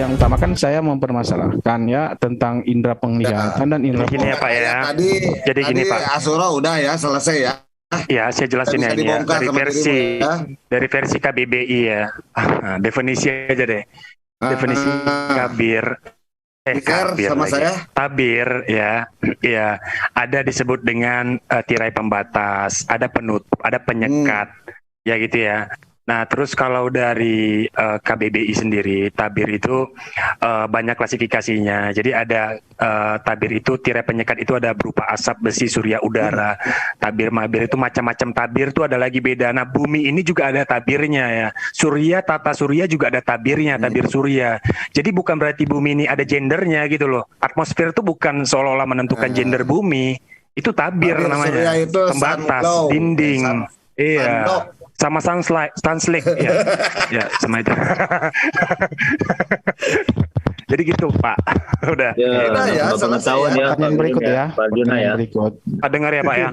yang utama kan saya mempermasalahkan ya tentang indera penglihatan dan indera Gini ya Pak ya. Jadi gini Pak. Asura udah ya selesai ya. Ya, saya jelasin ya ini ya. Dari versi KBBI ya. Definisi aja deh. Definisi kabir. Kabir sama lagi. saya. Tabir ya. Ya, ada disebut dengan tirai pembatas, ada penutup, ada penyekat. Ya gitu ya. Nah, terus kalau dari KBBI sendiri, tabir itu banyak klasifikasinya. Jadi ada tabir itu, tirai penyekat itu ada berupa asap, besi, surya, udara. Tabir mabir itu macam-macam tabir itu ada lagi beda. Nah, bumi ini juga ada tabirnya ya. Surya, tata surya juga ada tabirnya, tabir surya. Jadi bukan berarti bumi ini ada gendernya gitu loh. Atmosfer itu bukan seolah-olah menentukan gender bumi. Itu tabir namanya. Itu pembatas, dinding. Iya. Sama Sunslick ya. Ya, sama itu. Jadi gitu Pak. Udah. Ya, pengetahuan ya. Pertanyaan berikut ya. Pak Juna ya. Berikut. Dengar ya Pak ya.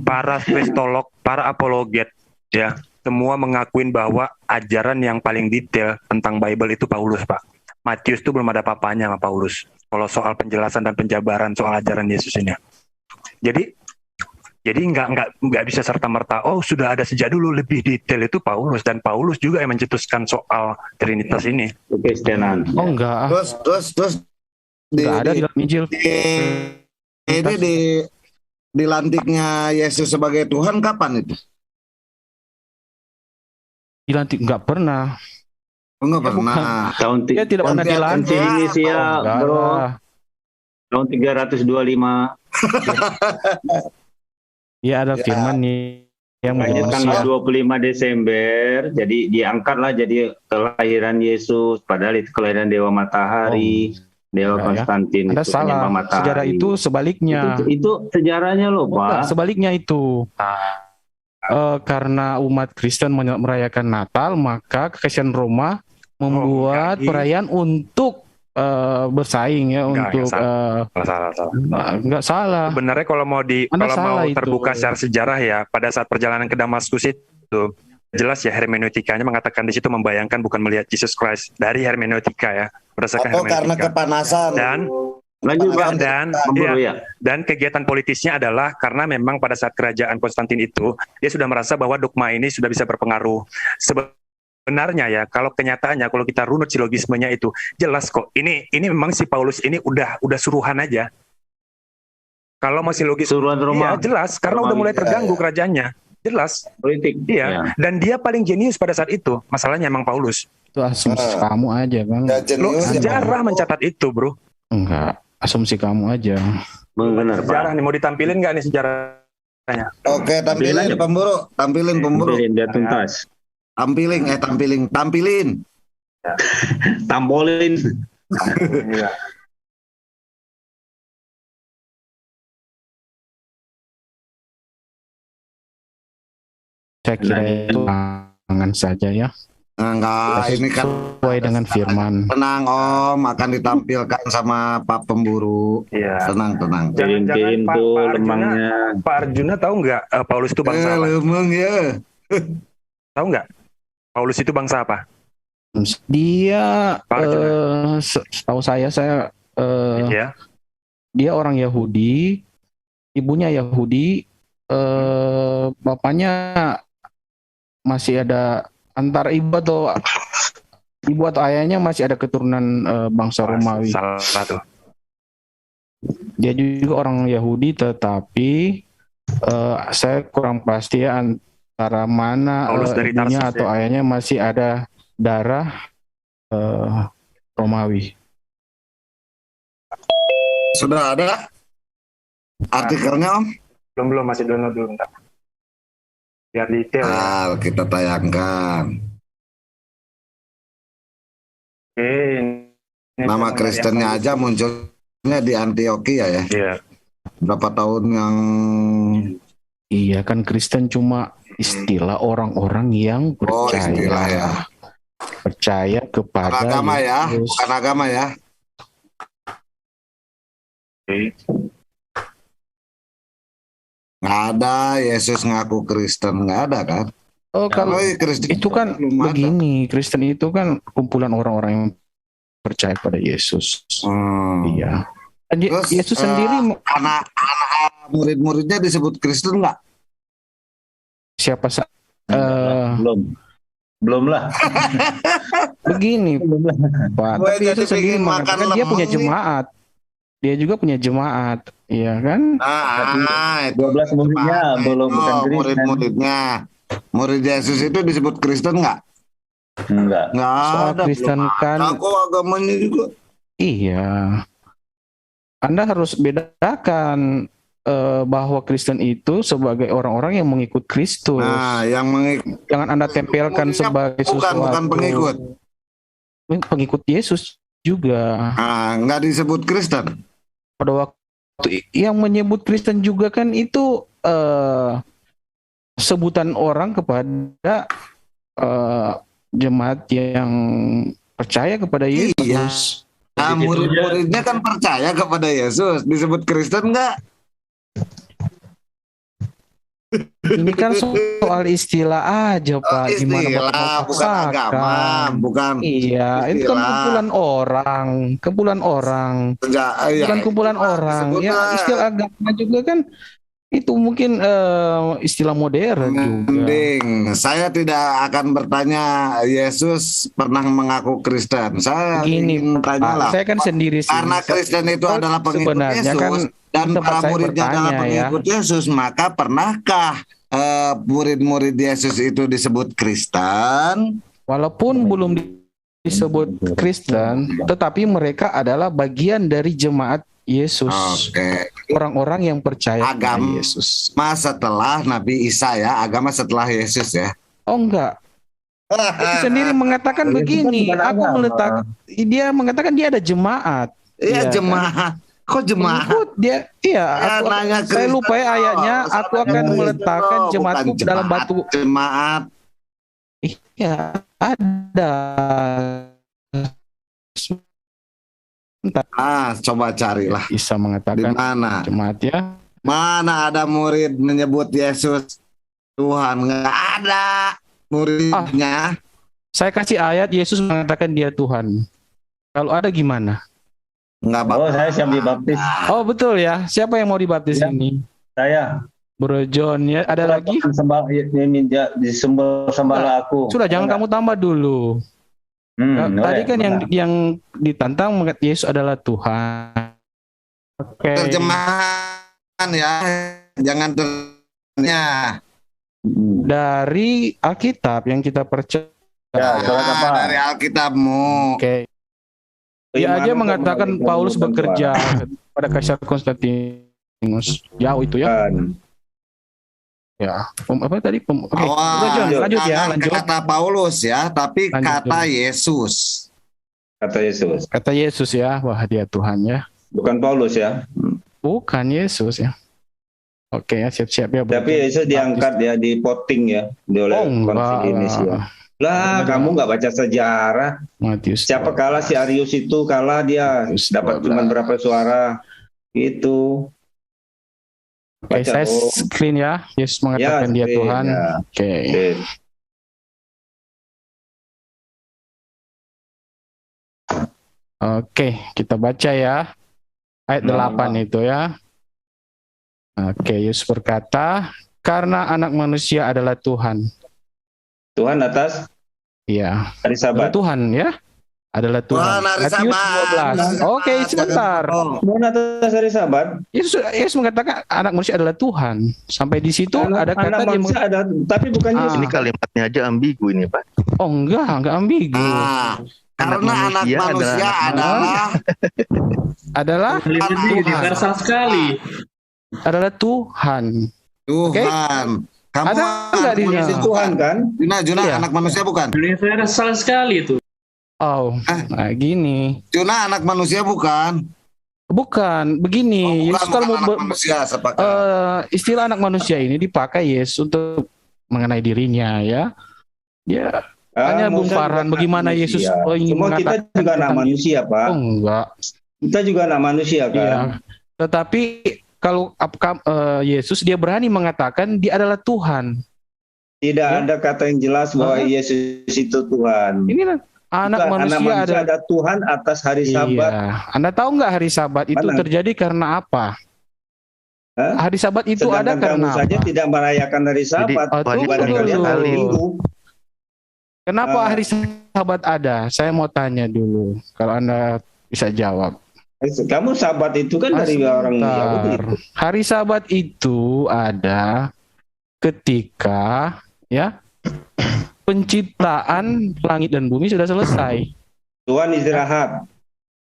Para kristolog, para apologet ya, semua mengakuin bahwa ajaran yang paling detail tentang Bible itu Paulus Pak. Matius itu belum ada apa-apanya sama Paulus. Kalau soal penjelasan dan penjabaran soal ajaran Yesus ini. Jadi nggak bisa serta-merta, oh sudah ada sejak dulu, lebih detail itu Paulus, dan Paulus juga yang mencetuskan soal Trinitas ini. Kekristenan. Oh enggak. Terus Enggak ada di dalam Injil. Ini dilantiknya Yesus sebagai Tuhan kapan itu? Dilantik enggak pernah. Enggak pernah. Dia tidak pernah dilantik. Indonesia, bro. Tahun 325. Iya ada firman nih yang Hanya tanggal 25 Desember, jadi diangkatlah jadi kelahiran Yesus, padahal itu kelahiran Dewa Matahari, Dewa Konstantin. Anda itu salah. matahari. Sejarah itu sebaliknya. Itu sejarahnya loh Pak. Sebaliknya itu. Karena umat Kristen merayakan Natal, maka Kekaisaran Roma membuat perayaan untuk bersaing ya, untuk nggak salah. Sebenarnya kalau mau terbuka secara sejarah ya, pada saat perjalanan ke Damaskus itu jelas ya hermeneutikanya mengatakan di situ membayangkan bukan melihat Jesus Christ dari hermeneutika ya, berdasarkan hermeneutika. Karena kepanasan. Dan kegiatan politisnya adalah karena memang pada saat kerajaan Konstantin itu dia sudah merasa bahwa dogma ini sudah bisa berpengaruh. Sebenarnya ya, kalau kenyataannya, kalau kita runut silogismenya itu jelas kok. Ini memang si Paulus ini udah suruhan aja. Kalau masih logis, suruhan Roma. Iya jelas, karena udah mulai terganggu kerajaannya. Jelas. Politik. Iya. Dan dia paling jenius pada saat itu. Masalahnya emang Paulus. Itu asumsi kamu aja, Bang. Sejarah mencatat itu, bro. Enggak, asumsi kamu aja. Benar, sejarah nih, mau ditampilin nggak nih sejarahnya? Oke, tampilin pemburu. Tampilin dia tuntas. Tampilin. Tampolin. Saya kira itu tangan saja ya. Enggak, ini kan sesuai dengan firman. Tenang Om, akan ditampilkan sama Pak Pemburu. Iya. Tenang. Jangan tuh lemangnya. Pak Arjuna tahu nggak Paulus itu bangsa apa? Lemang ya. Tahu nggak? Paulus itu bangsa apa? Dia setahu saya dia orang Yahudi, ibunya Yahudi, bapaknya masih ada antara ibu atau ayahnya masih ada keturunan bangsa Romawi. Salah tuh. Dia juga orang Yahudi, tetapi saya kurang pasti ya antara mana ibunya atau ayahnya masih ada darah Romawi. Sudah ada artikelnya Om? Belum masih download dulu. Biar detail. Kita tayangkan. Nama Kristennya aja munculnya di Antioquia ya. Iya. Berapa tahun yang Iya kan, Kristen cuma istilah orang-orang yang percaya. Percaya kepada agama Yesus. Ya, bukan agama ya. Nggak ada Yesus ngaku Kristen, nggak ada kan? Oh, kalau Kristen itu kan begini, Kristen itu kan kumpulan orang-orang yang percaya kepada Yesus. Iya. Terus, Yesus sendiri anak-anak murid-muridnya disebut Kristen nggak? siapa Belum lah. begini Pak, Gue tapi jadi Yesus sendiri pengen mengatakan makan dia punya lemang nih. jemaat. Dia juga punya jemaat, iya kan? Itu 12 muridnya belum bukan Kristen. murid-muridnya. Murid Yesus itu disebut Kristen nggak? Enggak. Nggak Soal ada. Kristen belum kan, ada kok agamanya juga. iya. Anda harus bedakan bahwa Kristen itu sebagai orang-orang yang mengikut Kristus. Nah, yang Jangan Anda tempelkan sebagai sesuatu. bukan pengikut. Pengikut Yesus juga. Nggak disebut Kristen. Pada waktu yang menyebut Kristen juga kan itu sebutan orang kepada jemaat yang percaya kepada Yesus. Iya. Murid-muridnya kan percaya kepada Yesus. Disebut Kristen nggak? Ini kan soal istilah aja, Pak. Gimana Istilah, bukan agama, bukan. Iya, itu kan kumpulan orang. Bukan kumpulan orang. Ya, istilah agama juga kan itu mungkin istilah modern juga. Mending saya tidak akan bertanya Yesus pernah mengaku Kristen. Saya ingin bertanya lah. Saya kan sendiri sih. Karena Kristen itu adalah pengikut Yesus kan, dan para muridnya adalah pengikut Yesus, maka pernahkah murid-murid Yesus itu disebut Kristen? Walaupun belum disebut Kristen, tetapi mereka adalah bagian dari jemaat Yesus. Oke. Orang-orang yang percaya agama kepada Yesus. Setelah Nabi Isa ya, agama setelah Yesus ya. Oh enggak. Dia sendiri mengatakan begini, dia mengatakan dia ada jemaat. Iya, jemaat. Kok jemaat? Dia, saya lupa ya ayatnya. Aku akan meletakkan jemaatku dalam batu. Jemaat. Iya, ada. Coba carilah. Isa mengatakan di mana jemaat ya? Mana ada murid menyebut Yesus Tuhan? Nggak ada muridnya. Saya kasih ayat Yesus mengatakan dia Tuhan. Kalau ada gimana? Nggak apa-apa. Saya siap dibaptis. Oh betul ya. Siapa yang mau dibaptis ini? Saya. Bro John ya. Ada lagi? Sembah aku. Sudah, jangan kamu tambah dulu. Tadi kan yang ditantang Yesus adalah Tuhan. Oke. Terjemahan ya, jangan terjemahannya. Dari Alkitab yang kita percaya. Dari Alkitabmu. Oke. Dia aja mengatakan Paulus bekerja pada Kaisar Konstantinus. Jauh itu ya. Ya, apa tadi? Lanjut ya, lanjut. Kata Paulus ya, tapi kata Yesus. Kata Yesus ya, wah dia Tuhan ya. Bukan Paulus ya. Bukan Yesus ya. Oke ya, siap-siap ya. Tapi Yesus diangkat ya, di-voting ya, oleh Konsili Indonesia. Lah, kamu nggak baca sejarah. Matius. Siapa kalah si Arius itu kalah dia dapat cuma berapa suara itu. Oke, saya screen ya. Yesus mengatakan dia Tuhan. Ya. Oke. Oke, kita baca ya. Ayat 8 itu ya. Oke, Yesus berkata, karena anak manusia adalah Tuhan. Tuhan atas? Iya. Hari Sabat. Tuhan ya. Adalah Tuhan. Matius 12. Oke, sebentar. Tuhan atas hari Sabat. Yesus mengatakan anak manusia adalah Tuhan. Sampai di situ ada kata anak manusia ada, tapi bukan Yesus. Ini kalimatnya aja ambigu ini, Pak. Oh enggak ambigu. Karena anak manusia adalah universal sekali. Adalah Tuhan. Tuhan. Kamu ada enggak di Tuhan kan? Juna anak manusia bukan? Universal sekali itu. Oh, nah gini. Juna anak manusia bukan? Bukan, begini. Bukan, Yesus kalau mau manusia, istilah anak manusia ini dipakai Yesus untuk mengenai dirinya ya. Ya. Hanya Bung Farhan, bagaimana Yesus ingin mengatakan kita juga anak manusia, Pak. Oh enggak. Kita juga anak manusia kan. Iya. Tetapi kalau Yesus dia berani mengatakan dia adalah Tuhan. Tidak ada kata yang jelas bahwa Yesus itu Tuhan. Ini anak manusia ada Tuhan atas hari Sabat. Anda tahu nggak hari Sabat itu terjadi karena apa? Hari Sabat itu ada karena kamu saja tidak merayakan hari Sabat. Kenapa hari Sabat ada? Saya mau tanya dulu. Kalau Anda bisa jawab. Kamu Sabat itu kan dari orang Yahudi. Hari Sabat itu ada ketika penciptaan langit dan bumi sudah selesai. Tuhan istirahat.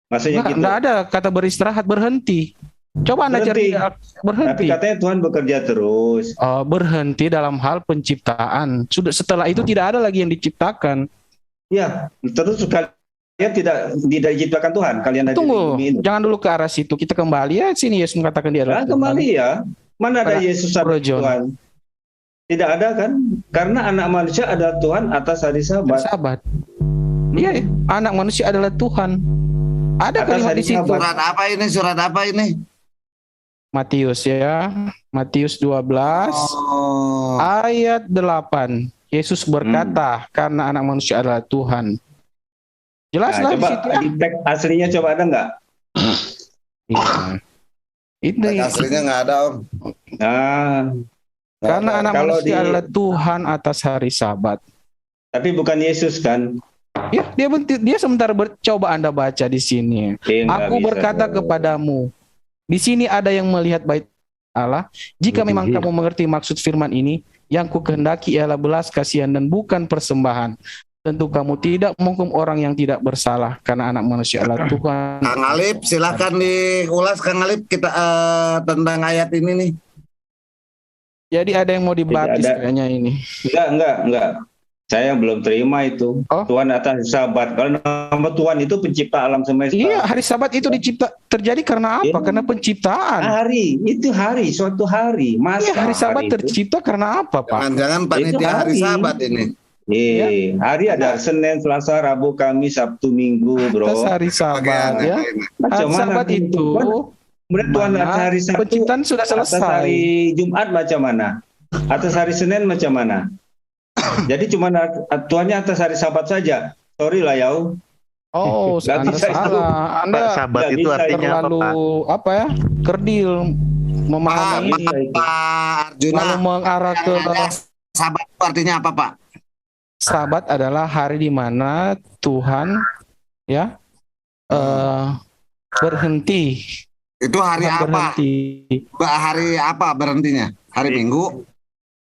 Maksudnya gitu. Enggak ada kata beristirahat, berhenti. Coba Anda cari berhenti. Tapi katanya Tuhan bekerja terus. Berhenti dalam hal penciptaan. Sudah setelah itu tidak ada lagi yang diciptakan. Ya, terus kalian tidak diciptakan Tuhan. Kalian tunggu, jangan dulu ke arah situ. Kita kembali sini Yesus mengatakan dia adalah Tuhan. Kembali ya. Mana ada Yesus Tuhan? Tidak ada kan? Karena anak manusia adalah Tuhan atas hari Sabat. Iya, anak manusia adalah Tuhan. Ada kalimat di situ. Surat apa ini? Matius Matius 12 ayat 8. Yesus berkata, karena anak manusia adalah Tuhan. Jelaslah di situ. Di teks aslinya coba ada nggak? Iya. Itu aslinya nggak ada, Om. Karena anak manusia adalah Tuhan atas hari Sabat. Tapi bukan Yesus kan? Ya, dia sementara coba Anda baca di sini. Aku berkata kepadamu, di sini ada yang melihat bait Allah. Jika memang kamu mengerti maksud firman ini, yang ku kehendaki ialah belas kasihan dan bukan persembahan. Tentu kamu tidak menghukum orang yang tidak bersalah, karena anak manusia adalah Tuhan. Kang Alip, silakan diulas Kang Alip kita tentang ayat ini nih. Jadi ada yang mau dibaptis kayaknya ini. Enggak. Saya belum terima itu. Tuhan atas Sabat. Kalau nama Tuhan itu pencipta alam semesta. Iya, hari Sabat itu terjadi karena apa? Karena penciptaan. Suatu hari. Masa hari Sabat tercipta karena apa, Pak? Jangan-jangan panitia hari Sabat ini. Hari ada Senin, Selasa, Rabu, Kamis, Sabtu, Minggu, bro. Atas hari Sabat ya. Hari Sabat itu kemudian Tuhan atas hari Sabtu, penciptaan sudah selesai. Atas hari Jumat macam mana? Atas hari Senin macam mana? Jadi cuma Tuhannya atas hari Sabat saja. Sorry lah ya. Anda salah. Anda Sabat itu artinya terlalu apa ya? Kerdil memahami Pak Arjuna. Lalu mengarah ke Sabat itu artinya apa, Pak? Sabat adalah hari di mana Tuhan berhenti. Itu hari Tuhan apa? Berhenti. Hari apa berhentinya? Hari Minggu?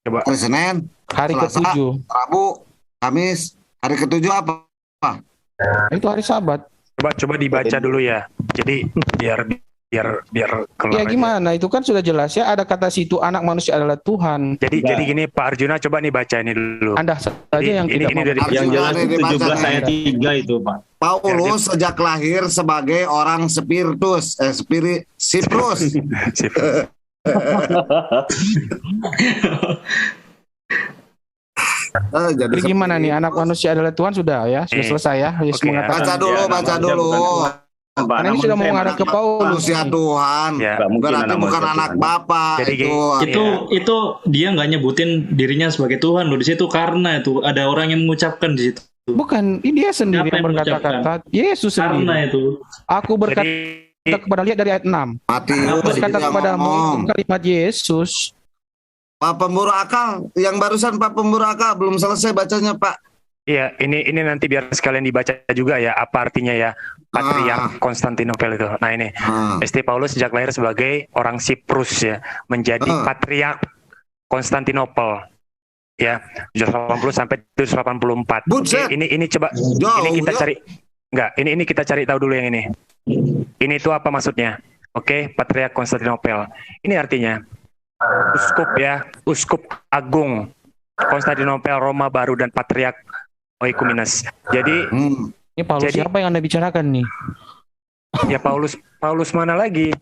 Hari Senin? Hari Selasa, ke-7. Rabu, Kamis. Hari ke-7 apa? Itu hari Sabat. Coba dibaca dulu ya. Jadi biar keluar. Ya gimana? Itu kan sudah jelas ya. Ada kata situ anak manusia adalah Tuhan. Jadi gini Pak Arjuna, coba nih baca ini dulu. Anda saja yang tidak mau. Yang jelas 17 ayat 3 itu, Pak. Paulus sejak lahir sebagai orang Siprus. Jadi gimana nih, anak manusia adalah Tuhan sudah selesai ya. Yesus mengatakan. Baca dulu. Karena ini sudah mau mengarah ke Paulus. Manusia Tuhan. Berarti bukan anak Bapa. Itu dia nggak nyebutin dirinya sebagai Tuhan loh di situ, karena itu ada orang yang mengucapkan di situ. Bukan, ini dia sendiri yang berkata-kata. Yesus sendiri. Karena itu. Aku berkata kepada, lihat dari ayat 6. Matius berkata kepadamu, itu kalimat Yesus. Pak Pemburu Akal, yang barusan Pak Pemburu Akal belum selesai bacanya, Pak. Iya, ini nanti biar sekalian dibaca juga ya, apa artinya ya Patriark Konstantinopel itu. Nah ini, St. Paulus sejak lahir sebagai orang Siprus ya, menjadi Patriark Konstantinopel. Ya, 780 sampai 784. Oke, ini coba ini kita cari. Enggak, ini kita cari tahu dulu yang ini. Ini itu apa maksudnya? Oke, Patriark Konstantinopel. Ini artinya Uskup Agung Konstantinopel, Roma Baru, dan Patriark Oikumenes. Jadi ini Paulus siapa yang Anda bicarakan nih? Ya Paulus mana lagi?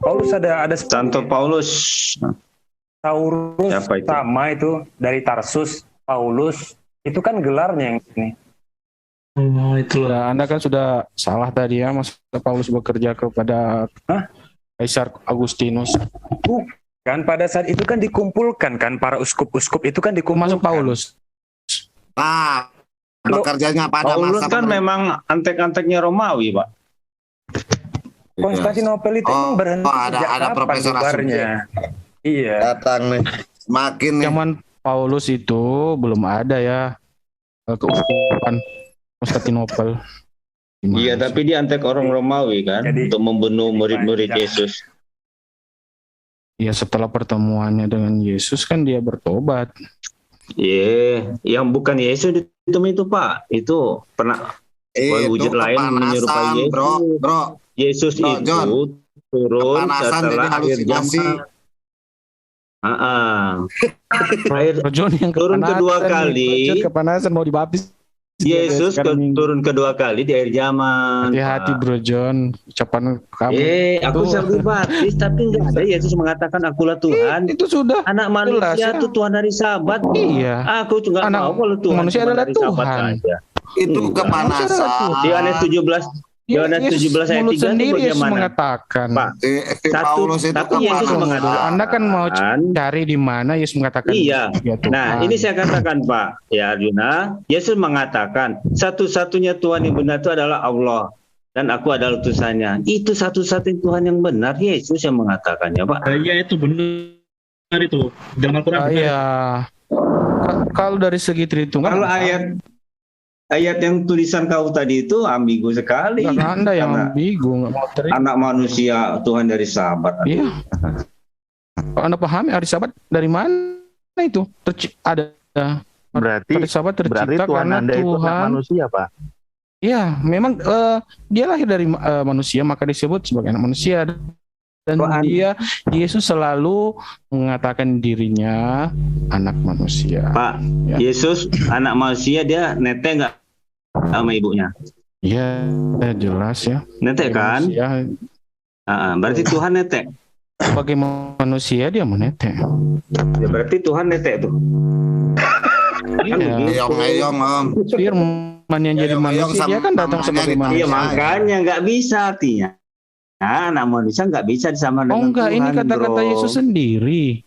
Paulus ada Santo Paulus. Taurus sama itu dari Tarsus. Paulus itu kan gelarnya yang ini. Itulah. Anda kan sudah salah tadi ya, Mas Paulus bekerja kepada Kaisar Agustinus. Kan pada saat itu kan dikumpulkan kan para uskup-uskup itu kan dikumpulkan. Masuk Paulus. Bekerjanya pada Paulus masa kan memang antek-anteknya Romawi, Pak. Konstantinopel itu emang berhenti ada kapan Profesor bubarnya? Iya. datang nih. Semakin nih. Zaman Paulus itu belum ada ya keuskupan Konstantinopel. Iya, tapi dia antek orang Romawi kan, untuk membunuh murid-murid Yesus. Ya setelah pertemuannya dengan Yesus kan dia bertobat. Iya, yang bukan Yesus itu Pak, itu pernah wujud lain menyerupai Yesus. Bro. Yesus itu John. turun Kepanasan setelah akhir zaman. John yang turun kedua kali. Kepanasan mau dibaptis. Yesus turun kedua kali di akhir zaman. Hati-hati Bro John, ucapan kamu. Aku sudah dibaptis tapi enggak ada Yesus mengatakan akulah Tuhan. Itu sudah. Anak manusia itu Tuhan dari Sabat. Iya. Aku juga anak tahu kalau Tuhan manusia adalah Tuhan. Itu kepanasan. Yohanes 17 Yohanes 17 ayat 3 sendiri itu bagaimana? Mengatakan. Pak, Paulus itu tapi Yesus mengatakan. Anda kan mau cari di mana Yesus mengatakan. Iya. Nah, ini saya katakan Pak, ya Arjuna, Yesus mengatakan satu-satunya Tuhan yang benar itu adalah Allah dan aku adalah utusannya. Itu satu-satunya Tuhan yang benar, Yesus yang mengatakannya, Pak. Iya itu benar itu. Dalam Al-Qur'an. Iya. Kalau dari segi Tritunggal. Kalau ayat yang tulisan kau tadi itu ambigu sekali. Anda yang ambigu, nggak mau terima. Anak manusia Tuhan dari Sabat. Iya. Kalau Anda pahami hari Sabat dari mana itu? Ada. Berarti hari Sabat tercipta Tuhan karena Anda itu Tuhan manusia, Pak. Iya, memang dia lahir dari manusia maka disebut sebagai anak manusia. Dan Yesus selalu mengatakan dirinya anak manusia. Pak, ya. Yesus anak manusia, dia netek nggak sama ibunya? Iya, jelas ya. Netek kan? Berarti Tuhan netek. Sebagai manusia dia menetek. Ya, berarti Tuhan netek tuh. Eyong, Om. Firman yang jadi manusia dia kan datang sebagai manusia. Iya, makanya nggak bisa artinya. Nah, anak manusia nggak bisa disamakan dengan enggak, Tuhan. Ini kata-kata Yesus sendiri.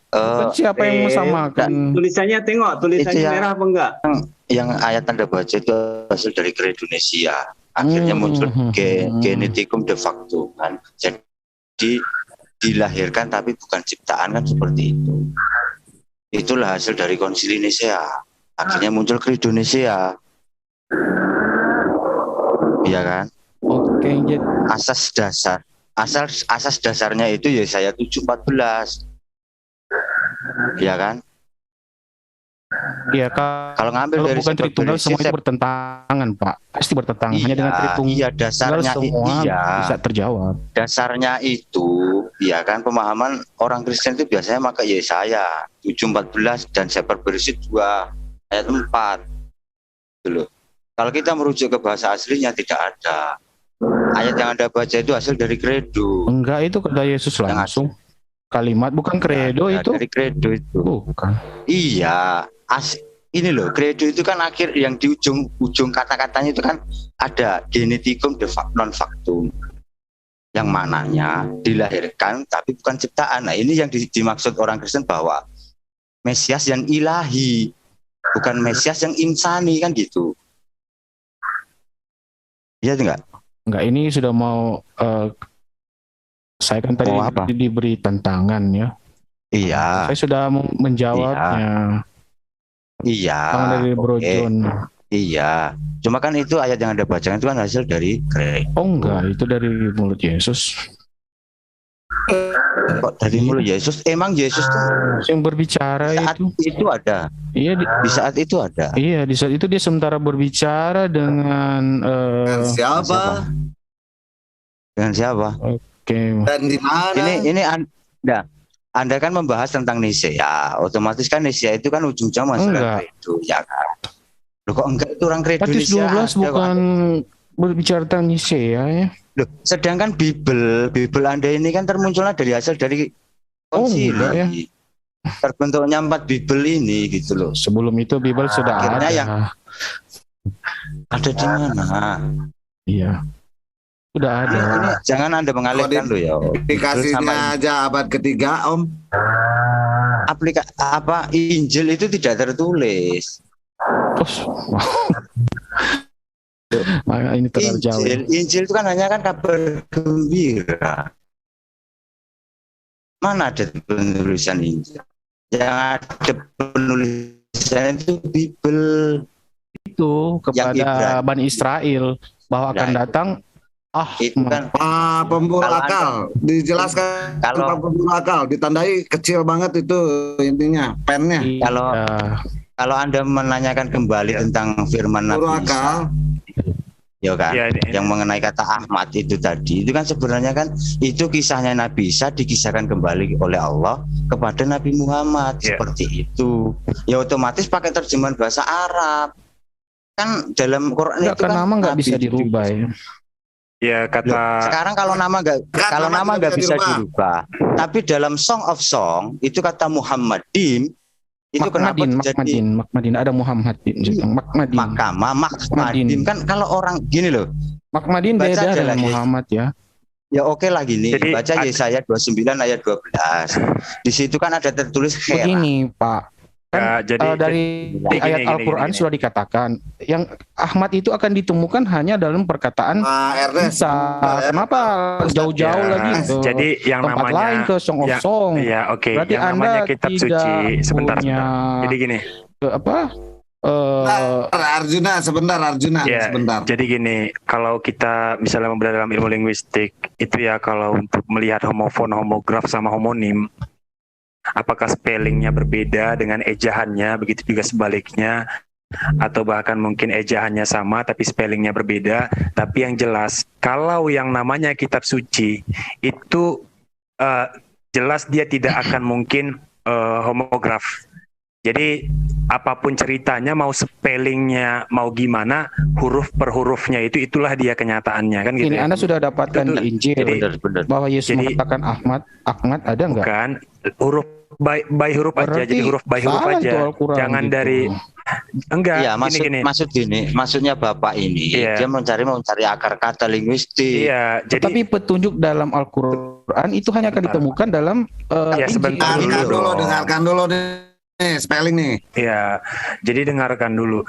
Siapa yang mensamakan? Tulisannya tulisannya merah apa enggak? Yang ayat Anda baca itu hasil dari Kredonesia. Akhirnya muncul genetikum de facto kan. Jadi dilahirkan tapi bukan ciptaan kan seperti itu. Itulah hasil dari Konsili Nisea. Akhirnya muncul Kredonesia. Iya kan? Oke, jadi asas dasarnya itu Yesaya 7:14. Iya kan? Iya, kalau ngambil dari bukan Tritunggal semua itu bertentangan, Pak. Pasti bertentangan. Hanya dengan Tritunggal. Iya, dasarnya semua bisa terjawab. Dasarnya itu, ya kan, pemahaman orang Kristen itu biasanya pakai Yesaya 7:14 dan Sefer Bereshit 2 ayat 4. Gitu loh. Kalau kita merujuk ke bahasa aslinya tidak ada. Ayat yang Anda baca itu hasil dari kredo. Enggak, itu kata Yesus langsung. Kalimat bukan kredo itu. Dari kredo itu. Bukan. Iya, ini loh, kredo itu kan akhir yang di ujung kata-katanya itu kan ada genetikum de facto non factum. Yang mananya dilahirkan tapi bukan ciptaan. Nah, ini yang dimaksud orang Kristen bahwa Mesias yang ilahi, bukan Mesias yang insani kan gitu. Iya enggak? Enggak, ini sudah mau saya kan tadi diberi tantangan ya. Iya. Saya sudah menjawabnya. Iya. Dari Bro John. Iya. Cuma kan itu ayat yang Anda bacakan itu kan hasil dari kredo. Oh enggak, itu dari mulut Yesus. Kok dari mulut Yesus? Emang Yesus tuh yang berbicara itu ada. Iya, di saat itu ada. Iya, di saat itu dia sementara berbicara dengan siapa? Dengan siapa? Oke. Dan di mana? Ini Anda kan membahas tentang Nisea. Otomatis kan Nisea itu kan ujung-ujungnya masalah kredo, ya kan? Loh, kok enggak itu orang kredo Nisea? 12 bukan berbicara tentang Nisea ya. Loh, sedangkan Bible Anda ini kan termunculnya dari hasil dari konsili. Ya. Terbentuknya 4 Bible ini gitu loh. Sebelum itu Bible sudah ada. Yang ada di mana? Iya. Sudah ada. Ini jangan Anda mengalihkan loh ya. Aplikasinya aja abad ketiga, Om. Injil itu tidak tertulis. Ini terlalu jauh. Injil itu kan hanya kan kabar gembira. Mana ada penulisan Injil? Yang ada penulisan itu Bible. Itu kepada Bani Israel bahwa akan datang itu kan pemburu akal. Dijelaskan kalau pemburu akal ditandai kecil banget itu intinya pennya. Kalau Anda menanyakan kembali tentang firman Nabi Isa, ya kan, yang mengenai kata Ahmad itu tadi, itu kan sebenarnya kan itu kisahnya Nabi Isa dikisahkan kembali oleh Allah kepada Nabi Muhammad seperti itu. Ya otomatis pakai terjemahan bahasa Arab. Kan dalam Quran itu kan nama nggak bisa dirubah ya. Ya kata sekarang kalau nama nggak bisa dirubah. Tapi dalam Song of Song itu kata Muhammadin itu Makmadin ada Muhammadin Makmadin. Makmadin kan kalau orang gini loh. Makmadin beda dengan Muhammad ya. Ya oke lah gini. Jadi, baca Yesaya 29 ayat 12. Di situ kan ada tertulis Hera. Begini Pak. Kan dari ayat Al-Quran sudah dikatakan yang Ahmad itu akan ditemukan hanya dalam perkataan Isa. Kenapa jauh-jauh lagi ke jadi yang tempat namanya lain ke Song of Song? Ya oke. Berarti yang namanya Anda kitab suci sebentar. Jadi gini. Arjuna sebentar. Jadi gini, kalau kita misalnya membedah dalam ilmu linguistik itu ya kalau untuk melihat homofon, homograf sama homonim, apakah spellingnya berbeda dengan ejaannya, begitu juga sebaliknya, atau bahkan mungkin ejaannya sama tapi spellingnya berbeda. Tapi yang jelas, kalau yang namanya kitab suci itu jelas dia tidak akan mungkin homograf. Jadi apapun ceritanya, mau spellingnya mau gimana, huruf per hurufnya itulah dia kenyataannya kan gitu. Ini Anda sudah dapatkan di Injil bahwa Yesus mengatakan Ahmad ada nggak? Bukan huruf by huruf aja, jadi huruf by huruf aja. Jangan gitu. Dari enggak. Iya, maksudnya Bapak ini dia mencari akar kata linguistik. Iya, jadi tapi petunjuk dalam Al-Qur'an itu hanya akan ditemukan dalam sebentar dengarkan dulu spelling nih. Iya, jadi dengarkan dulu.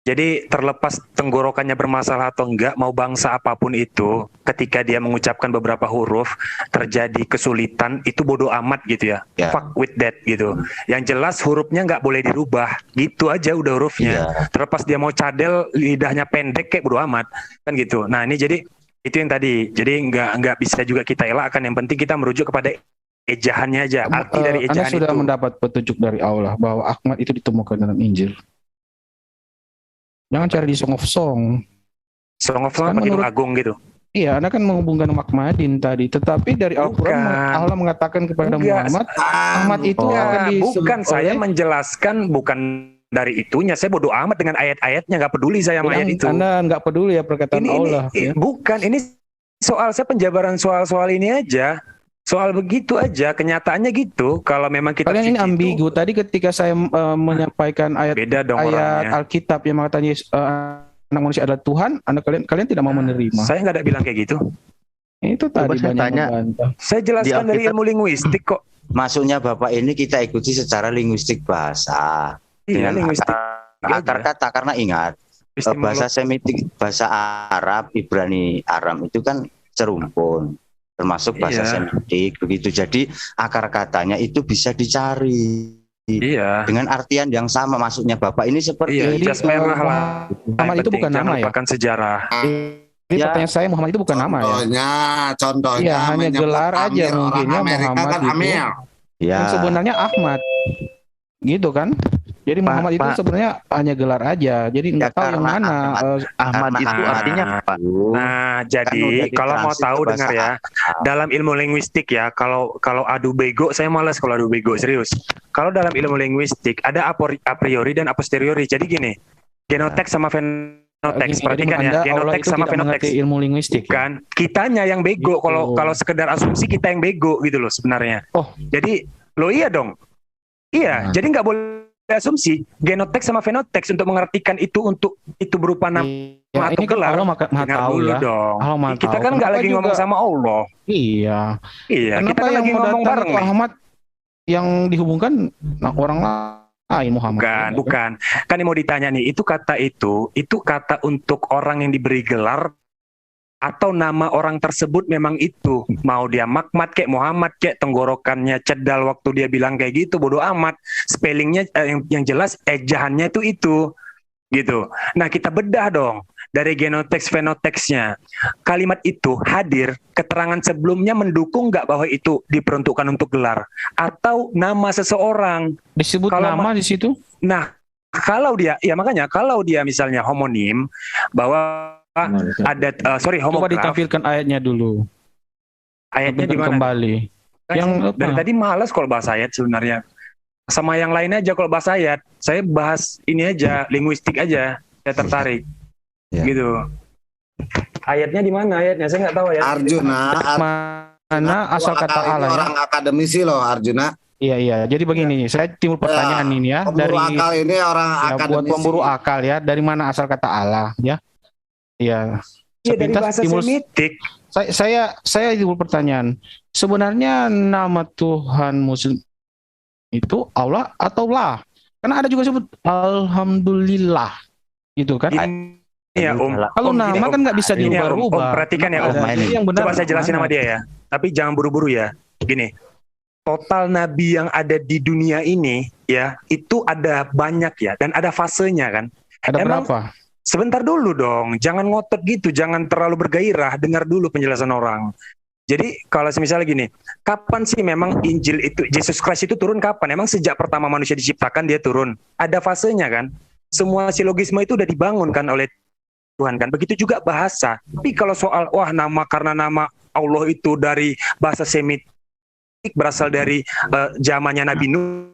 Jadi terlepas tenggorokannya bermasalah atau enggak, mau bangsa apapun itu, ketika dia mengucapkan beberapa huruf, terjadi kesulitan, itu bodoh amat gitu ya. Fuck with that gitu. Yang jelas hurufnya nggak boleh dirubah, gitu aja udah hurufnya. Terlepas dia mau cadel, lidahnya pendek kayak bodoh amat, kan gitu. Nah ini jadi itu yang tadi. Jadi nggak bisa juga kita elakkan. Yang penting kita merujuk kepada ejaannya aja, arti dari ejaan Anda sudah itu. mendapat petunjuk dari Allah bahwa Ahmad itu ditemukan dalam Injil. Jangan cari di Song of Song. Song of Song kan menurut agung gitu. Iya, Anda kan menghubungkan Makmadin tadi, tetapi dari Al-Quran Allah mengatakan kepada Muhammad, Ahmad itu akan disebut. Bukan, saya menjelaskan bukan dari itunya. Saya bodoh amat dengan ayat-ayatnya, nggak peduli saya sama ayat itu. Anda nggak peduli ya perkataan Allah. Bukan, ini soal saya penjabaran soal ini aja. Soal begitu aja, kenyataannya gitu. Kalau memang kita kalian ini ambigu. Tadi ketika saya menyampaikan ayat Alkitab yang mengatakan anak manusia adalah Tuhan, kalian tidak mau menerima. Saya nggak ada bilang kayak gitu. Itu tadi banyak. Saya jelaskan dari ilmu linguistik kok. Maksudnya Bapak ini kita ikuti secara linguistik bahasa. Dengan linguistik akar kata, karena ingat bahasa Semitik, bahasa Arab, Ibrani, Aram itu kan serumpun. Termasuk bahasa Semitik begitu. Jadi akar katanya itu bisa dicari. Dengan artian yang sama. Maksudnya Bapak ini seperti jas merah lah. Muhammad itu bukan nama ya. Bukan sejarah. Pertanyaan saya, Muhammad itu bukan nama ya. Contohnya hanya gelar aja mungkinnya Muhammad kan gitu. Yang sebenarnya Ahmad. Gitu kan? Jadi Muhammad itu sebenarnya hanya gelar aja. Jadi nggak tahu yang mana. Ahmad itu artinya apa? Nah, jadi kalau mau tahu dengar ya, dalam ilmu linguistik ya, kalau adu bego, saya malas kalau adu bego, serius. Kalau dalam ilmu linguistik ada a priori dan a posteriori. Jadi gini, genoteks sama fenoteks. Perhatikan ya, genoteks sama fenoteks. Ilmu linguistik. Bukan, kitanya yang bego. Kalau sekedar asumsi kita yang bego gitu loh sebenarnya. Jadi lo iya dong. Iya, jadi nggak boleh asumsi genoteks sama fenoteks untuk mengartikan itu berupa nama atau gelar. Tahu ya. Dong. Kita kan nggak lagi ngomong sama Allah. Iya. Kita kan lagi ngomong bareng. Ahmad yang dihubungkan orang Muhammad. Bukan. Kan yang mau ditanya nih, itu kata untuk orang yang diberi gelar atau nama orang tersebut memang itu. Mau dia Makmat kayak Muhammad kayak tenggorokannya cedal waktu dia bilang kayak gitu, bodoh amat. Spellingnya yang jelas ejaannya itu gitu. Nah, kita bedah dong dari genoteks fenoteksnya. Kalimat itu hadir, keterangan sebelumnya mendukung nggak bahwa itu diperuntukkan untuk gelar atau nama seseorang. Disebut nama di situ? Nah, kalau dia misalnya homonim bahwa ada coba ditampilkan ayatnya dulu. Ayatnya di mana? Kembali. Yang dari tadi malas kalau bahas ayat sebenarnya. Sama yang lain aja kalau bahas ayat. Saya bahas ini aja, linguistik aja. Saya tertarik. Gitu. Ayatnya di mana ayatnya? Saya nggak tahu ya. Arjuna. Mana asal kata Allah? Orang akademisi loh Arjuna. Iya. Jadi begini, saya timbul pertanyaan ini ya. Pemburu akal ini orang akademisi. Buat pemburu akal ya, dari mana asal kata Allah ya? Iya. Dari bahasa Semitik. Saya timbul pertanyaan. Sebenarnya nama Tuhan Muslim itu Allah atau lah? Karena ada juga sebut Alhamdulillah, gitu kan? Iya, Kalau nama kan nggak bisa diubah-ubah. Perhatikan ya, Om. Coba saya jelasin sama dia ya. Tapi jangan buru-buru ya. Gini, total nabi yang ada di dunia ini ya, itu ada banyak ya, dan ada fasenya kan. Ada berapa? Sebentar dulu dong, jangan ngotot gitu, jangan terlalu bergairah, dengar dulu penjelasan orang. Jadi kalau misalnya gini, kapan sih memang Injil itu, Yesus Kristus itu turun kapan? Emang sejak pertama manusia diciptakan dia turun? Ada fasenya kan? Semua silogisme itu udah dibangun kan oleh Tuhan kan? Begitu juga bahasa. Tapi kalau soal, karena nama Allah itu dari bahasa Semitik, berasal dari zamannya Nabi Nuh,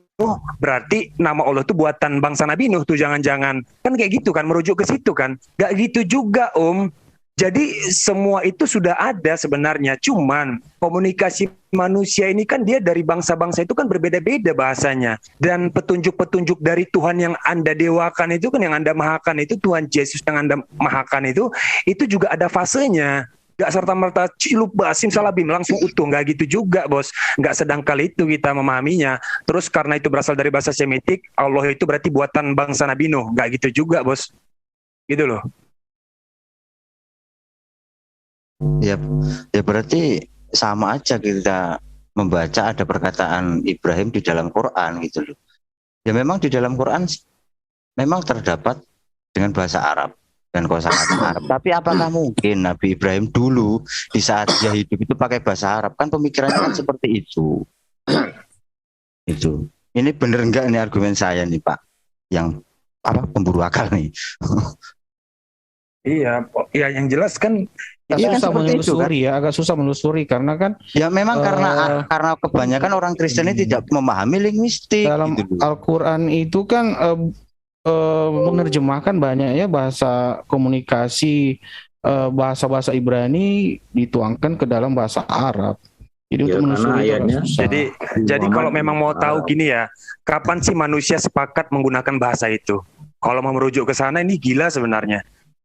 berarti nama Allah itu buatan bangsa Nabi Nuh tuh, jangan-jangan. Kan kayak gitu kan, merujuk ke situ kan? Gak gitu juga Om. Jadi semua itu sudah ada sebenarnya, cuman komunikasi manusia ini kan dia dari bangsa-bangsa itu kan berbeda-beda bahasanya. Dan petunjuk-petunjuk dari Tuhan yang Anda dewakan itu kan, yang Anda mahakan itu, Tuhan Yesus yang Anda mahakan itu juga ada fasenya. Gak serta-merta cilup basim salabim langsung utuh, nggak gitu juga bos. Nggak sedangkal itu kita memahaminya. Terus karena itu berasal dari bahasa Semitik, Allah itu berarti buatan bangsa Nabi Nuh, nggak gitu juga bos. Gitu loh. Ya berarti sama aja kita membaca ada perkataan Ibrahim di dalam Quran gitu loh. Ya memang di dalam Quran memang terdapat dengan bahasa Arab dan kosakata Arab. Tapi apakah mungkin Nabi Ibrahim dulu di saat dia hidup itu pakai bahasa Arab? Kan pemikirannya kan seperti itu. Itu. Ini bener enggak nih argumen saya nih Pak? Yang pemburu akal nih. Iya, yang jelas kan susah menelusuri kan? Agak susah menelusuri karena kan ya memang karena kebanyakan orang Kristen ini tidak memahami linguistik. Dalam gitu. Al-Quran itu kan menerjemahkan banyaknya bahasa komunikasi, bahasa-bahasa Ibrani dituangkan ke dalam bahasa Arab. Jadi untuk menelusuri ayatnya. Jadi kalau memang mau tahu gini ya, kapan sih manusia sepakat menggunakan bahasa itu? Kalau mau merujuk ke sana ini gila sebenarnya.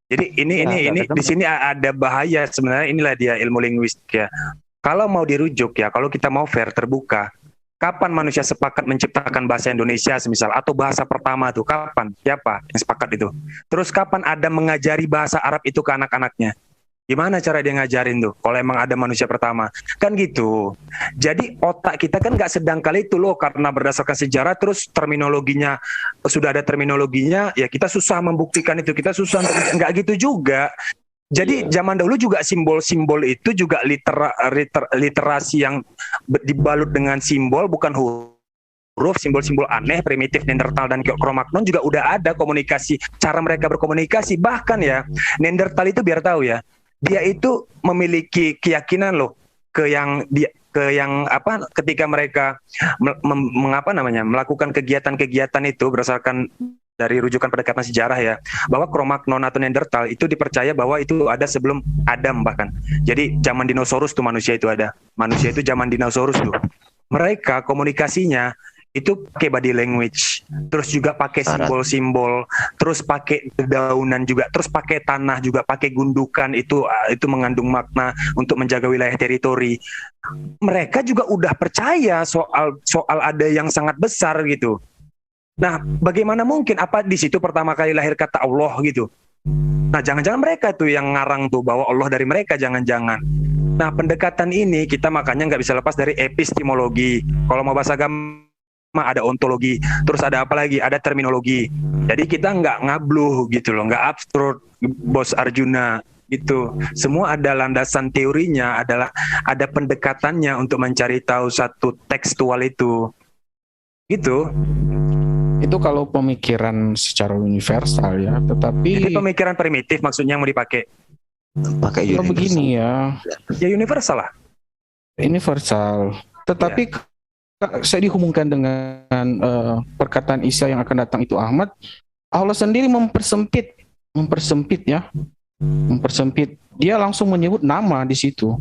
Jadi ini di sini ada bahaya sebenarnya, inilah dia ilmu linguistik ya. Kalau mau dirujuk ya, kalau kita mau fair terbuka, kapan manusia sepakat menciptakan bahasa Indonesia semisal atau bahasa pertama tuh kapan? Siapa yang sepakat itu? Terus kapan Adam mengajari bahasa Arab itu ke anak-anaknya? Gimana cara dia ngajarin tuh kalau emang ada manusia pertama? Kan gitu. Jadi otak kita kan nggak sedangkal itu loh, karena berdasarkan sejarah terus terminologinya, sudah ada terminologinya, ya kita susah membuktikan itu, kita susah, nggak gitu juga. Jadi zaman dahulu juga simbol-simbol itu juga literasi yang dibalut dengan simbol, bukan huruf, simbol-simbol aneh, primitif, Neanderthal dan Cro-Magnon juga udah ada komunikasi, cara mereka berkomunikasi. Bahkan ya, Neanderthal itu biar tahu ya, dia itu memiliki keyakinan loh ketika mereka melakukan kegiatan-kegiatan itu berdasarkan dari rujukan pendekatan sejarah ya, bahwa Cro-Magnon atau Neanderthal itu dipercaya bahwa itu ada sebelum Adam bahkan. Jadi zaman dinosaurus tuh manusia itu ada. Manusia itu zaman dinosaurus tuh. Mereka komunikasinya itu pakai body language, terus juga pakai simbol-simbol, terus pakai dedaunan juga, terus pakai tanah juga, pakai gundukan, itu mengandung makna untuk menjaga wilayah teritori. Mereka juga udah percaya soal ada yang sangat besar gitu. Nah, bagaimana mungkin apa di situ pertama kali lahir kata Allah gitu? Nah, jangan-jangan mereka tuh yang ngarang tuh bahwa Allah dari mereka, jangan-jangan. Nah, pendekatan ini kita makanya nggak bisa lepas dari epistemologi. Kalau mau bahasa agama ada ontologi, terus ada apa lagi? Ada terminologi. Jadi kita nggak ngabluh gitu loh, nggak absurd, Bos Arjuna gitu. Semua ada landasan teorinya, ada pendekatannya untuk mencari tahu satu tekstual itu. Gitu. Itu kalau pemikiran secara universal ya, tetapi Jadi pemikiran primitif maksudnya yang mau dipakai. Pakai kalau universal. begini ya, Ya universal lah. universal. Tetapi saya dihubungkan dengan perkataan Isa yang akan datang itu Ahmad, Allah sendiri mempersempit ya, mempersempit. Dia langsung menyebut nama di situ,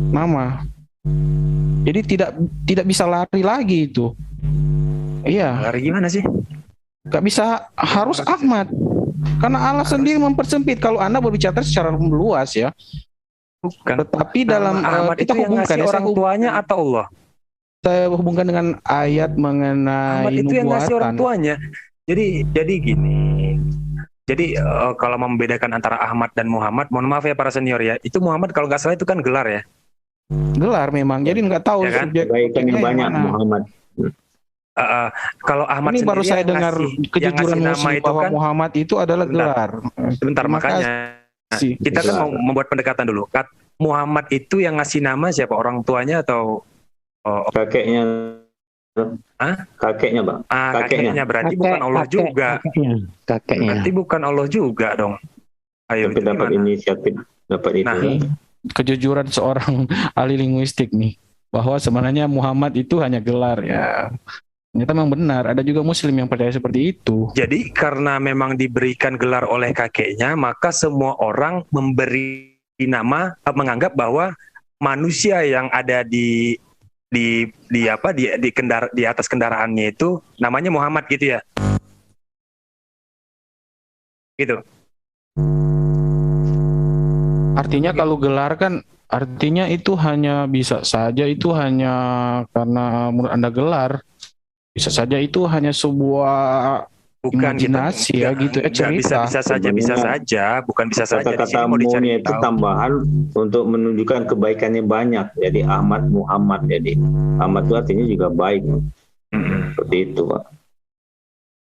nama. Jadi tidak bisa lari lagi itu. Iya. Lari gimana sih? Gak bisa, harus Ahmad. Karena Allah sendiri mempersempit. Kalau Anda berbicara secara luas ya. Bukan. Tetapi dalam Ahmad kita itu yang hubungkan ngasih orang tuanya atau Allah? Saya hubungkan dengan ayat mengenai Ahmad itu yang ngasih orang nubuatan. tuanya. Jadi gini. Jadi kalau membedakan antara Ahmad dan Muhammad, mohon maaf ya para senior ya. Itu Muhammad kalau nggak salah itu kan gelar ya. Gelar memang. Jadi nggak tahu Ya kan? subjek Kebaikan yang banyak mana. Muhammad. Kalau Ahmad Ini baru sendiri saya yang dengar ngasih kejujuran nama Muslim itu bahwa kan, Muhammad itu adalah gelar. sebentar Terima makanya kasih. kita kan mau membuat pendekatan dulu. Muhammad itu yang ngasih nama siapa? Orang tuanya atau Kakeknya. Hah? Kakeknya, Bang. kakeknya berarti bukan Allah juga. Kakeknya. Berarti bukan Allah juga dong. Ayo Tapi itu dapat gimana? inisiatif, dapat itu. Nah, Kejujuran seorang ahli linguistik nih, bahwa sebenarnya Muhammad itu hanya gelar ya. Ternyata memang benar, ada juga Muslim yang percaya seperti itu. Jadi karena memang diberikan gelar oleh kakeknya, maka semua orang memberi nama, menganggap bahwa manusia yang ada di atas kendaraannya itu namanya Muhammad gitu ya. Gitu. Artinya kalau gelar kan artinya itu hanya bisa saja itu hanya karena menurut Anda gelar. Bisa saja itu hanya sebuah Bukan imajinasi ya gitu cerita. bisa saja, bukan bisa saja. Di sini Kata-kata mau dicari mu-nya itu tahu. tambahan untuk menunjukkan kebaikannya banyak. Jadi Ahmad, Muhammad. Jadi Ahmad itu artinya juga baik. Seperti itu, Pak.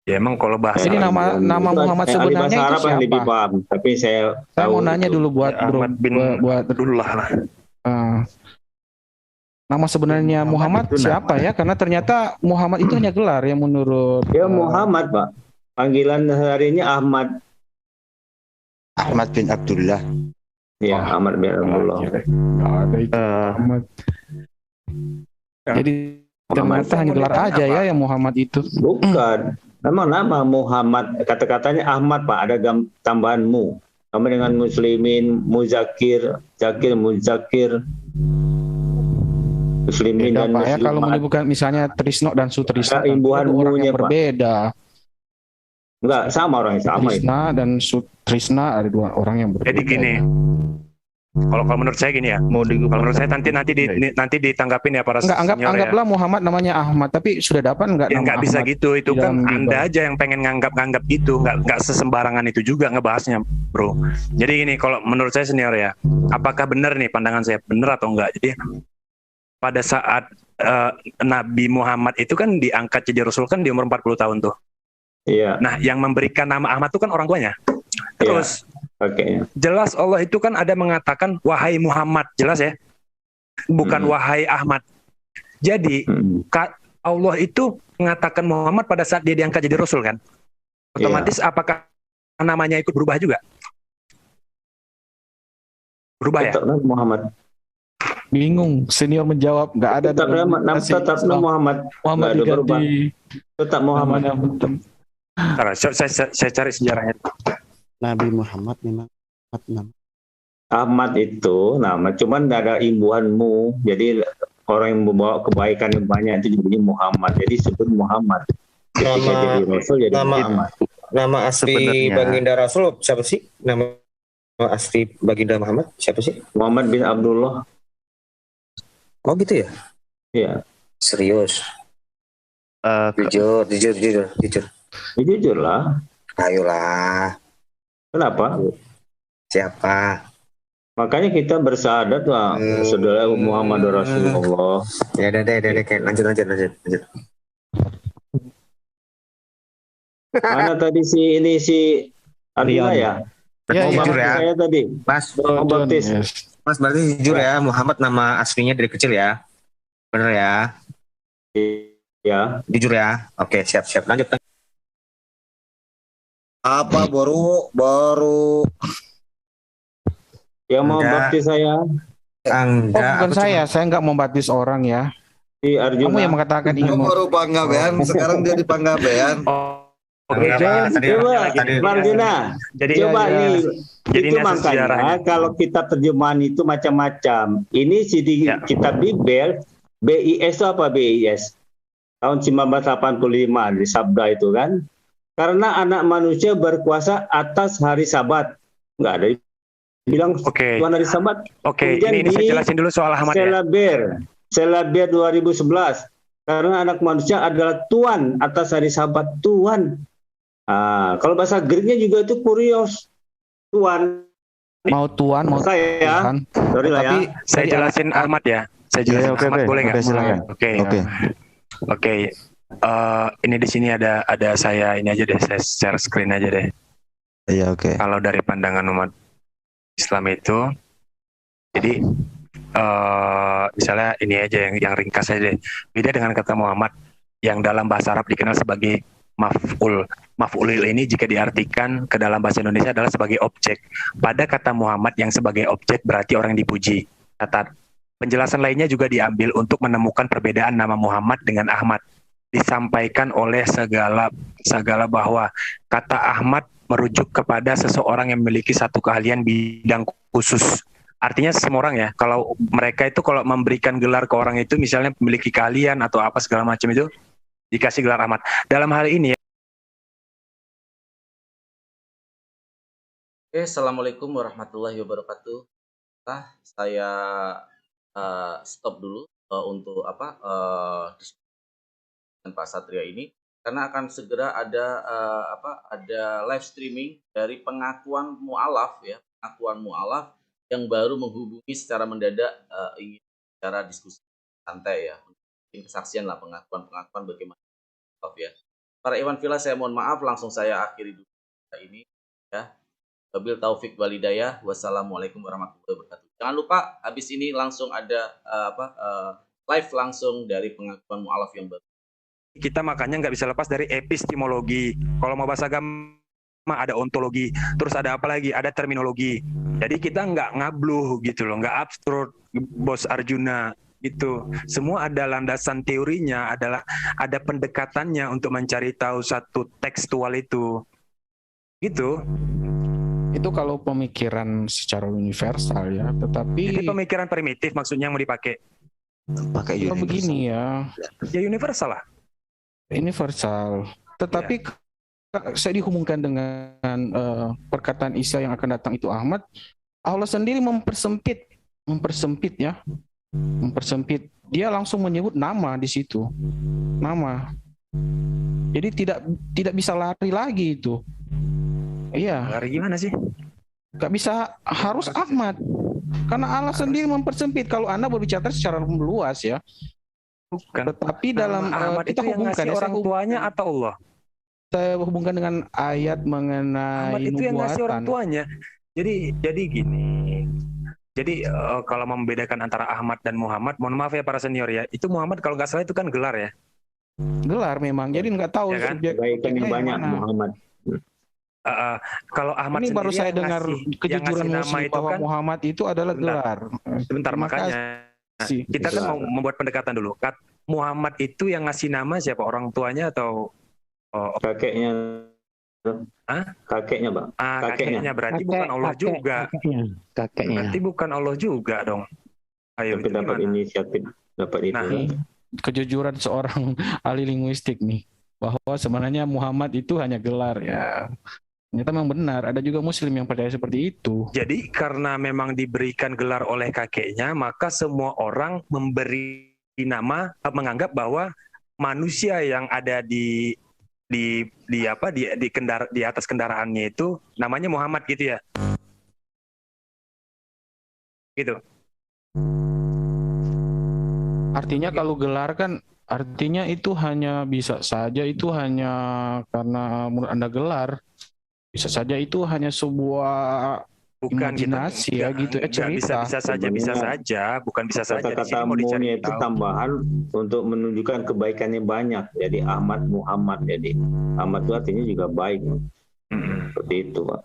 Ya emang kalau bahasa Jadi nama Muhammad sebenarnya bahasa itu Arab yang lebih siapa? paham. Tapi saya Mau nanya dulu buat Ahmad bin Abdullah lah. Nama sebenarnya Muhammad itu siapa ya? Karena ternyata Muhammad itu hanya gelar yang menurut Ya Muhammad, Pak. Panggilan harinya Ahmad. Ahmad bin Abdullah. Ya, Ahmad bin Abdullah. Nggak ada itu Muhammad. Jadi ternyata hanya gelar aja ya yang Muhammad itu. Bukan. Memang nama Muhammad, kata-katanya Ahmad, Pak. Ada tambahan mu. Sama dengan muslimin, muzakir, zakir, muzakir. Muslimin Beda, dan Pak ya, kalau muslimat. menyebutkan misalnya Trisno dan Sutrisno Ada imbuhan itu orang mu-nya, yang Pak. berbeda. Enggak, sama orang yang sama itu. Trisna dan Sutrisna ada dua orang yang berbeda. Jadi gini. Kalau menurut saya gini ya. Kalau menurut saya nanti ditanggapin ya para senior ya. Anggaplah Muhammad namanya Ahmad, tapi sudah dapat nggak Ya nama nggak bisa Ahmad gitu, itu di kan dalam Anda Bible? aja yang pengen nganggap gitu, nggak sesembarangan itu juga ngebahasnya, bro. Jadi gini, kalau menurut saya senior ya, apakah benar nih pandangan saya benar atau enggak? Jadi pada saat Nabi Muhammad itu kan diangkat jadi Rasul kan di umur 40 tahun tuh. Iya. Nah, yang memberikan nama Ahmad itu kan orang tuanya. Terus Kakeknya. jelas Allah itu kan ada mengatakan wahai Muhammad, jelas ya, bukan wahai Ahmad. Jadi Allah itu mengatakan Muhammad pada saat dia diangkat jadi Rasul kan, otomatis apakah namanya ikut berubah juga? Berubah ya? Tetap Muhammad. Bingung, senior menjawab nggak ada. Tetap Muhammad. Muhammad Nggak ada berubah. diganti Tetap Muhammad. Saya cari sejarahnya. Nabi Muhammad memang nama. Ahmad itu nama, cuman ada imbuhanmu. Jadi orang yang membawa kebaikan yang banyak itu jadinya Muhammad. Jadi sebut Muhammad. Ketika jadi Rasul jadi Muhammad. Nama asli Sebenarnya. Baginda Rasul siapa sih? Nama asli Baginda Muhammad siapa sih? Muhammad bin Abdullah. Oh gitu ya? Iya. Serius? Jujur lah. Ayolah. Kenapa? Siapa? Makanya kita bersyahadat lah, saudara Muhammad Rasulullah. Ya udah, lanjut. Mana tadi si Adila ya? Ya, jujur ya. Saya tadi. Mas, baptis. Mas berarti jujur ya, Muhammad nama aslinya dari kecil ya. Bener ya? Ya. Jujur ya. Oke, siap. Lanjut. Apa baru yang mau baptis saya? Bukan saya nggak mau baptis orang ya. Si Arjuna. Kamu yang mengatakan ingin baru Panggabean, sekarang dia di Panggabean. Oke, coba Arjuna. Coba nih. Jadi itu makanya kalau kita terjemahan itu macam-macam. Ini di kitab Bible, BIS itu apa BIS? Tahun 1985 di Sabda itu kan. Karena anak manusia berkuasa atas hari Sabat. Enggak ada bilang Tuhan hari Sabat. Oke, ini saya jelasin dulu soal Ahmad ya. Selaber 2011. Karena anak manusia adalah Tuhan atas hari Sabat. Tuhan. Kalau bahasa Greeknya juga itu kurios. Tuhan. Mau Tuhan, mau saya. Tuhan. Sorry lah ya. Saya jelasin Ahmad ya. Saya jelasin Ahmad boleh nggak? Oke. Ini di sini ada saya ini aja deh, saya share screen aja deh. Iya, oke. Kalau dari pandangan umat Islam itu, jadi misalnya ini aja yang ringkas aja deh. Beda dengan kata Muhammad yang dalam bahasa Arab dikenal sebagai maf'ul. Maf'ul ini jika diartikan ke dalam bahasa Indonesia adalah sebagai objek. Pada kata Muhammad yang sebagai objek berarti orang yang dipuji. Catat. Penjelasan lainnya juga diambil untuk menemukan perbedaan nama Muhammad dengan Ahmad. Disampaikan oleh segala bahwa kata Ahmad merujuk kepada seseorang yang memiliki satu keahlian bidang khusus. Artinya semua orang ya, kalau mereka itu kalau memberikan gelar ke orang itu misalnya memiliki keahlian atau apa segala macam itu dikasih gelar Ahmad. Dalam hal ini ya. Oke, Assalamualaikum warahmatullahi wabarakatuh. Saya stop dulu untuk diskusi dengan Pak Satria ini karena akan segera ada live streaming dari pengakuan mu'alaf ya, pengakuan mu'alaf yang baru menghubungi secara mendadak ingin bicara diskusi santai ya, mungkin kesaksian lah pengakuan bagaimana ya. Para Iwan Villa, saya mohon maaf, langsung saya akhiri dulu ini ya. Wabil taufik walidayah. Wassalamualaikum warahmatullahi wabarakatuh. Jangan lupa habis ini langsung ada live langsung dari pengakuan mu'alaf yang baru. Kita makanya nggak bisa lepas dari epistemologi. Kalau mau bahasa agama ada ontologi, terus ada apa lagi? Ada terminologi. Jadi kita nggak ngabluh gitu loh, nggak absurd, Bos Arjuna gitu. Semua ada landasan teorinya, ada pendekatannya untuk mencari tahu satu tekstual itu. Gitu. Itu kalau pemikiran secara universal ya, tetapi jadi pemikiran primitif maksudnya yang mau dipakai. Pakai universal. Begini ya. Ya universal lah. Universal. Tetapi saya dihubungkan dengan perkataan Isa yang akan datang itu Ahmad. Allah sendiri mempersempit ya. Mempersempit. Dia langsung menyebut nama di situ. Nama. Jadi tidak bisa lari lagi itu. Iya. Lari gimana sih? Gak bisa, harus Ahmad. Karena Allah sendiri mempersempit. Kalau Anda berbicara secara luas ya. Bukan. Tetapi dalam Ahmad kita itu hubungkan yang orang tuanya atau Allah? Saya hubungkan dengan ayat mengenai Ahmad itu yang ngasih orang nubuatan. tuanya. Jadi gini. Jadi kalau membedakan antara Ahmad dan Muhammad, mohon maaf ya para senior ya. Itu Muhammad kalau nggak salah itu kan gelar ya. Gelar memang. Jadi nggak tahu ya kan? Kebaikannya banyak Muhammad. Kalau Ahmad ini baru saya dengar kejujuran Muslim bahwa kan, Muhammad itu adalah gelar. Sebentar makanya kita kan mau membuat pendekatan dulu. Muhammad itu yang ngasih nama siapa? Orang tuanya atau kakeknya? Kakeknya, Bang. Kakeknya berarti bukan Allah juga. Kakeknya. Berarti bukan Allah juga dong. Ayo, tapi dapat inisiatif, dapat itu. Nah, kejujuran seorang ahli linguistik nih bahwa sebenarnya Muhammad itu hanya gelar ya. Ternyata memang benar, ada juga Muslim yang percaya seperti itu. Jadi karena memang diberikan gelar oleh kakeknya, maka semua orang memberi nama, menganggap bahwa manusia yang ada di atas kendaraannya itu namanya Muhammad gitu ya. Gitu. Artinya kalau gelar kan artinya itu hanya bisa saja itu hanya karena menurut Anda gelar. Bisa saja itu hanya sebuah imajinasi ya gitu ya, cerita. Bisa saja, bukan bisa saja. Kata-kata mu-nya itu tambahan untuk menunjukkan kebaikannya banyak. Jadi Ahmad Muhammad, jadi Ahmad itu artinya juga baik. Seperti itu, Pak.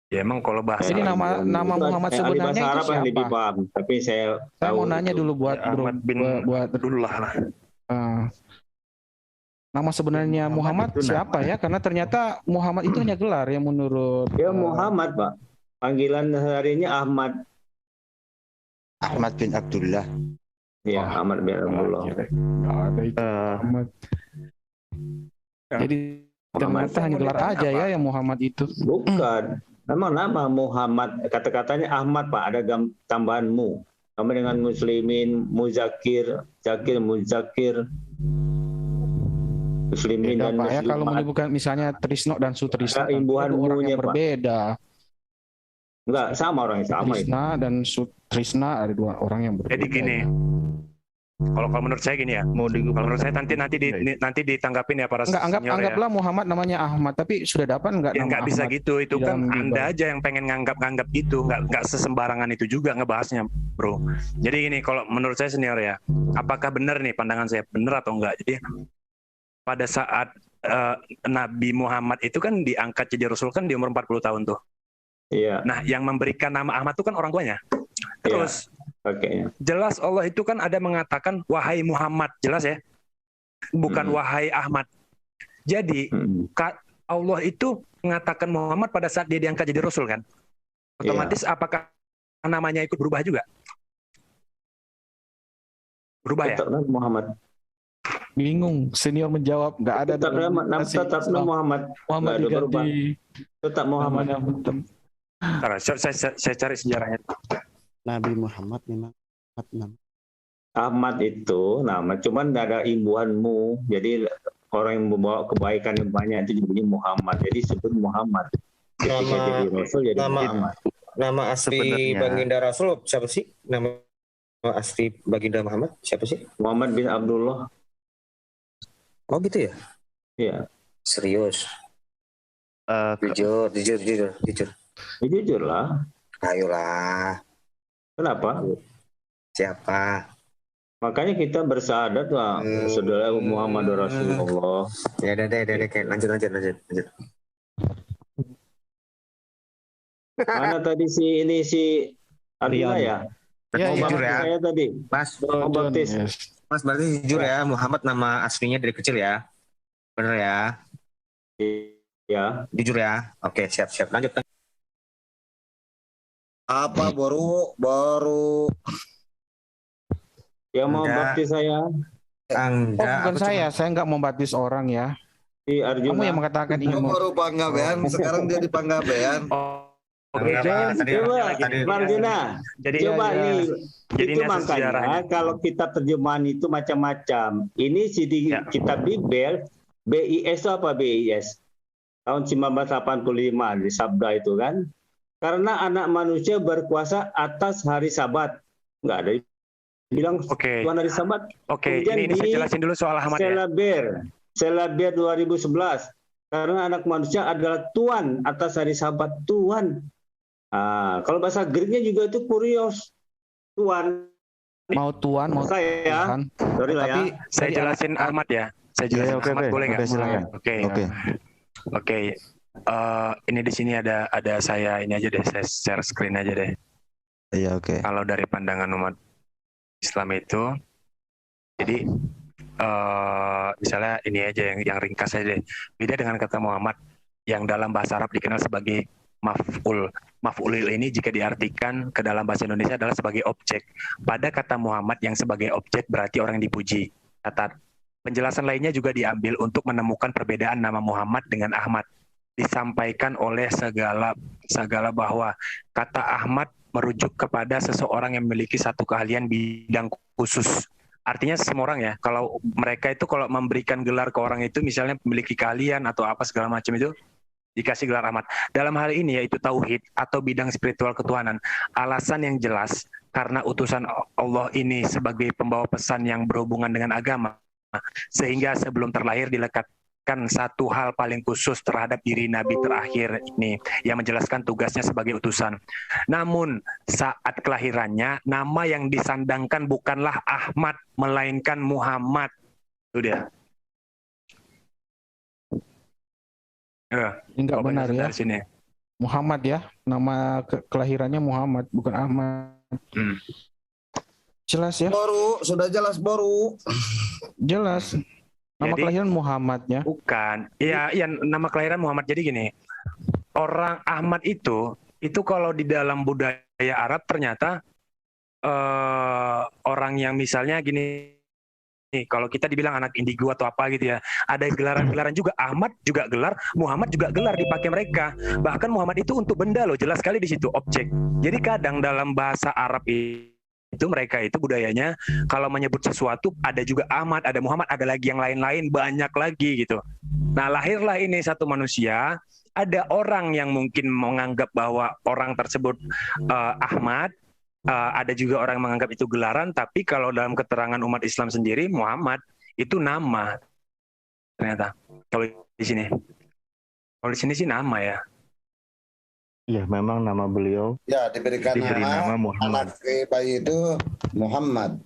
Ya emang kalau bahasa jadi nama Muhammad sebenarnya itu Arab yang siapa? lebih paham, tapi saya mau nanya dulu buat Ahmad bin Abdullah lah. Nama sebenarnya Muhammad siapa ya? Karena ternyata Muhammad itu hanya gelar yang menurut ya Muhammad, Pak. Panggilan harinya Ahmad. Ahmad bin Abdullah. Ya, Ahmad bin Abdullah. Ahmad. Jadi ternyata hanya gelar aja ya yang Muhammad itu. Bukan. Memang nama Muhammad, kata-katanya Ahmad, Pak, ada tambahan mu. Sama dengan muslimin, muzakir, zakir, muzakir. Muslimin dan Pak, ya, muslimat. kalau menyebutkan misalnya Trisno dan Sutrisno, imbuhan itu orang mu-nya, yang berbeda. Enggak, sama orang yang sama. Trisna dan Sutrisna ada dua orang yang berbeda. Jadi gini. Kalau menurut saya gini ya. Kalau menurut saya nanti ditanggapin ya para senior ya. Anggaplah Muhammad namanya Ahmad, tapi sudah dapat enggak ya, nama nggak bisa Ahmad gitu. Itu kan Anda aja yang pengen nganggap gitu, nggak sesembarangan itu juga ngebahasnya, bro. Jadi gini, kalau menurut saya senior ya, apakah benar nih pandangan saya, benar atau enggak? Jadi pada saat Nabi Muhammad itu kan diangkat jadi Rasul kan di umur 40 tahun tuh. Iya. Nah, yang memberikan nama Ahmad itu kan orang tuanya. Terus jelas Allah itu kan ada mengatakan wahai Muhammad, jelas ya, bukan wahai Ahmad. Jadi Allah itu mengatakan Muhammad pada saat dia diangkat jadi Rasul kan, otomatis apakah namanya ikut berubah juga? Berubah ya? Muhammad. Bingung, senior menjawab nggak ada. Tetap Muhammad. Muhammad diganti. Tetap Muhammad. Saya cari sejarahnya. Nabi Muhammad memang Ahmad itu nama, cuman ada imbuhanmu. Jadi orang yang membawa kebaikan yang banyak itu disebutnya Muhammad. Jadi sebut Muhammad. Jadi Rasul jadi Muhammad. Nama asli baginda Rasul siapa sih? Nama asli baginda Muhammad siapa sih? Muhammad bin Abdullah. Oh gitu ya? Iya. Serius? Jujur. Jujur lah. Ayolah. Kenapa? Siapa? Makanya kita bersahadat lah, saudara Muhammad Rasulullah. Ya udah, lanjut. Mana tadi si Arya ya? Ya, jujur ya. Saya tadi. Mas baptis. Mas berarti jujur ya, Muhammad nama aslinya dari kecil ya? Bener ya? Ya. Jujur ya? Oke, siap. Lanjut. Apa baru yang mau baptis saya? Bukan saya nggak mau baptis orang ya. Si Arjuna. Kamu yang mengatakan ingin baru Panggabean, sekarang dia di Panggabean. Oke, coba Arjuna. Coba nih. Itu makanya kalau kita terjemahan itu macam-macam. Ini kitab Bible, BIS apa BIS? Tahun 1985 di Sabda itu kan. Karena anak manusia berkuasa atas hari Sabat. Enggak ada bilang Tuhan hari Sabat. Ini saya jelasin dulu soal Ahmad Selaber 2011. Karena anak manusia adalah Tuhan atas hari Sabat. Tuhan. Kalau bahasa Greeknya juga itu kurios. Tuhan. Mau Tuhan, mau saya. Tuhan. Sorry lah ya. Saya jelasin Ahmad ya. Saya jelasin Ahmad boleh nggak? Silakan. Oke. Ini di sini ada saya ini aja deh, saya share screen aja deh. Iya, oke. Kalau dari pandangan umat Islam itu, jadi misalnya ini aja yang ringkas aja deh. Beda dengan kata Muhammad yang dalam bahasa Arab dikenal sebagai maf'ul. Maf'ul ini jika diartikan ke dalam bahasa Indonesia adalah sebagai objek. Pada kata Muhammad yang sebagai objek berarti orang yang dipuji. Catat. Penjelasan lainnya juga diambil untuk menemukan perbedaan nama Muhammad dengan Ahmad. Disampaikan oleh segala bahwa kata Ahmad merujuk kepada seseorang yang memiliki satu keahlian bidang khusus. artinya semua orang ya, kalau mereka itu kalau memberikan gelar ke orang itu, misalnya memiliki kalian atau apa segala macam itu, dikasih gelar Ahmad. Dalam hal ini yaitu tauhid atau bidang spiritual ketuhanan. Alasan yang jelas karena utusan Allah ini sebagai pembawa pesan yang berhubungan dengan agama, sehingga sebelum terlahir dilekatkan satu hal paling khusus terhadap diri Nabi terakhir ini yang menjelaskan tugasnya sebagai utusan. Namun saat kelahirannya nama yang disandangkan bukanlah Ahmad melainkan Muhammad. Itu dia. Enggak benar ya. Sini. Muhammad ya, nama kelahirannya Muhammad bukan Ahmad. Jelas ya? Boru, sudah jelas Boru. Jelas. Nama kelahiran Muhammadnya? Bukan. Iya, nama kelahiran Muhammad. Jadi gini, orang Ahmad itu kalau di dalam budaya Arab ternyata orang yang misalnya gini, kalau kita dibilang anak indigo atau apa gitu ya, ada gelaran-gelaran juga. Ahmad juga gelar, Muhammad juga gelar dipakai mereka. Bahkan Muhammad itu untuk benda loh, jelas sekali di situ, objek. Jadi kadang dalam bahasa Arab itu mereka itu budayanya kalau menyebut sesuatu ada juga Ahmad, ada Muhammad, ada lagi yang lain-lain, banyak lagi gitu. Nah, lahirlah ini satu manusia, ada orang yang mungkin menganggap bahwa orang tersebut Ahmad, ada juga orang yang menganggap itu gelaran, tapi kalau dalam keterangan umat Islam sendiri Muhammad itu nama. Ternyata kalau di sini. Kalau di sini sih nama ya. Iya, memang nama beliau. Ya, diberi nama Muhammad. Anak bayi itu Muhammad.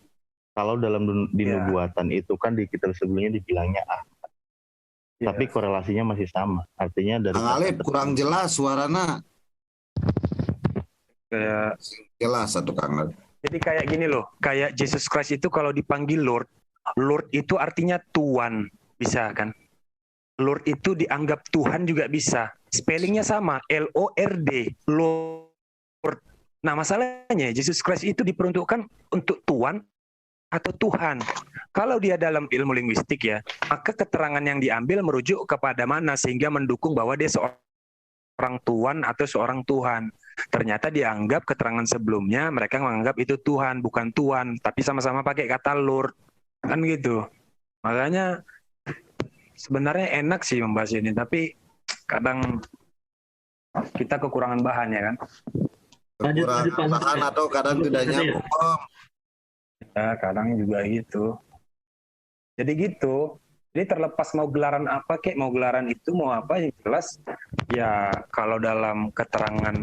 Kalau dalam nubuatan itu kan di kitab sebelumnya dibilangnya Ahmad. Tapi korelasinya masih sama. Artinya dari Alif kurang jelas suaranya. Kayak jelas satu Kang. Jadi kayak gini loh, kayak Jesus Christ itu kalau dipanggil Lord, Lord itu artinya Tuhan, bisa kan? Lord itu dianggap Tuhan juga bisa. Spellingnya sama, L-O-R-D, Lord. Nah masalahnya Jesus Christ itu diperuntukkan untuk Tuhan atau Tuhan. Kalau dia dalam ilmu linguistik ya, maka keterangan yang diambil merujuk kepada mana sehingga mendukung bahwa dia seorang Tuhan atau seorang Tuhan. Ternyata dianggap keterangan sebelumnya mereka menganggap itu Tuhan, bukan Tuhan, tapi sama-sama pakai kata Lord. Kan gitu. Makanya sebenarnya enak sih membahas ini, tapi kadang kita kekurangan bahan ya kan. Kekurangan bahan atau kadang tidak nyambung. Ya, kadang juga gitu. Jadi gitu. Jadi terlepas mau gelaran apa kek, mau gelaran itu mau apa, yang jelas ya kalau dalam keterangan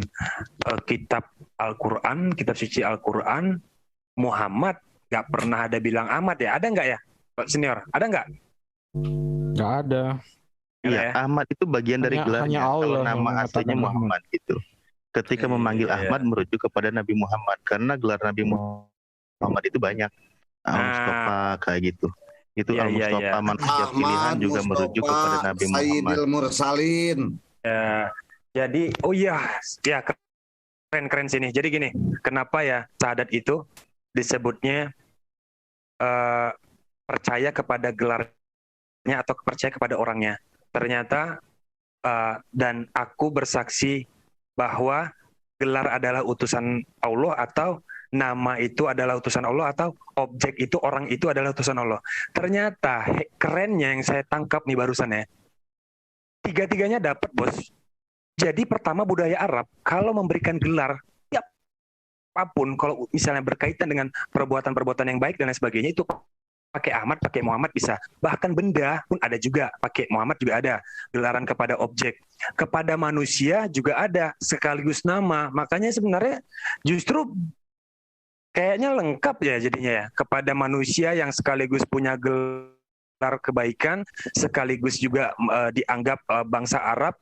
kitab Al-Quran, kitab suci Al-Quran, Muhammad nggak pernah ada bilang Ahmad ya. Ada nggak ya Pak Senior? Ada nggak? Nggak ada. Iya, Ahmad itu bagian dari gelarnya. Kalau nama aslinya Muhammad gitu. Ketika memanggil Ahmad merujuk kepada Nabi Muhammad, karena gelar Nabi Muhammad itu banyak. Al-Mustafa kayak gitu. Itu Al-Mustafa manusia pilihan juga merujuk kepada Nabi Muhammad. Sayyidil Mursalin. Ya, jadi ya keren sini. Jadi gini, kenapa ya syahadat itu disebutnya percaya kepada gelarnya atau percaya kepada orangnya? Ternyata dan aku bersaksi bahwa gelar adalah utusan Allah atau nama itu adalah utusan Allah atau objek itu, orang itu adalah utusan Allah. Ternyata kerennya yang saya tangkap nih barusan ya, tiga-tiganya dapat bos. Jadi pertama budaya Arab kalau memberikan gelar apapun, kalau misalnya berkaitan dengan perbuatan-perbuatan yang baik dan lain sebagainya, itu pakai Ahmad, pakai Muhammad bisa. Bahkan benda pun ada juga, pakai Muhammad juga ada. Gelaran kepada objek, kepada manusia juga ada, sekaligus nama. Makanya sebenarnya justru kayaknya lengkap ya jadinya ya. Kepada manusia yang sekaligus punya gelar kebaikan, sekaligus juga dianggap bangsa Arab,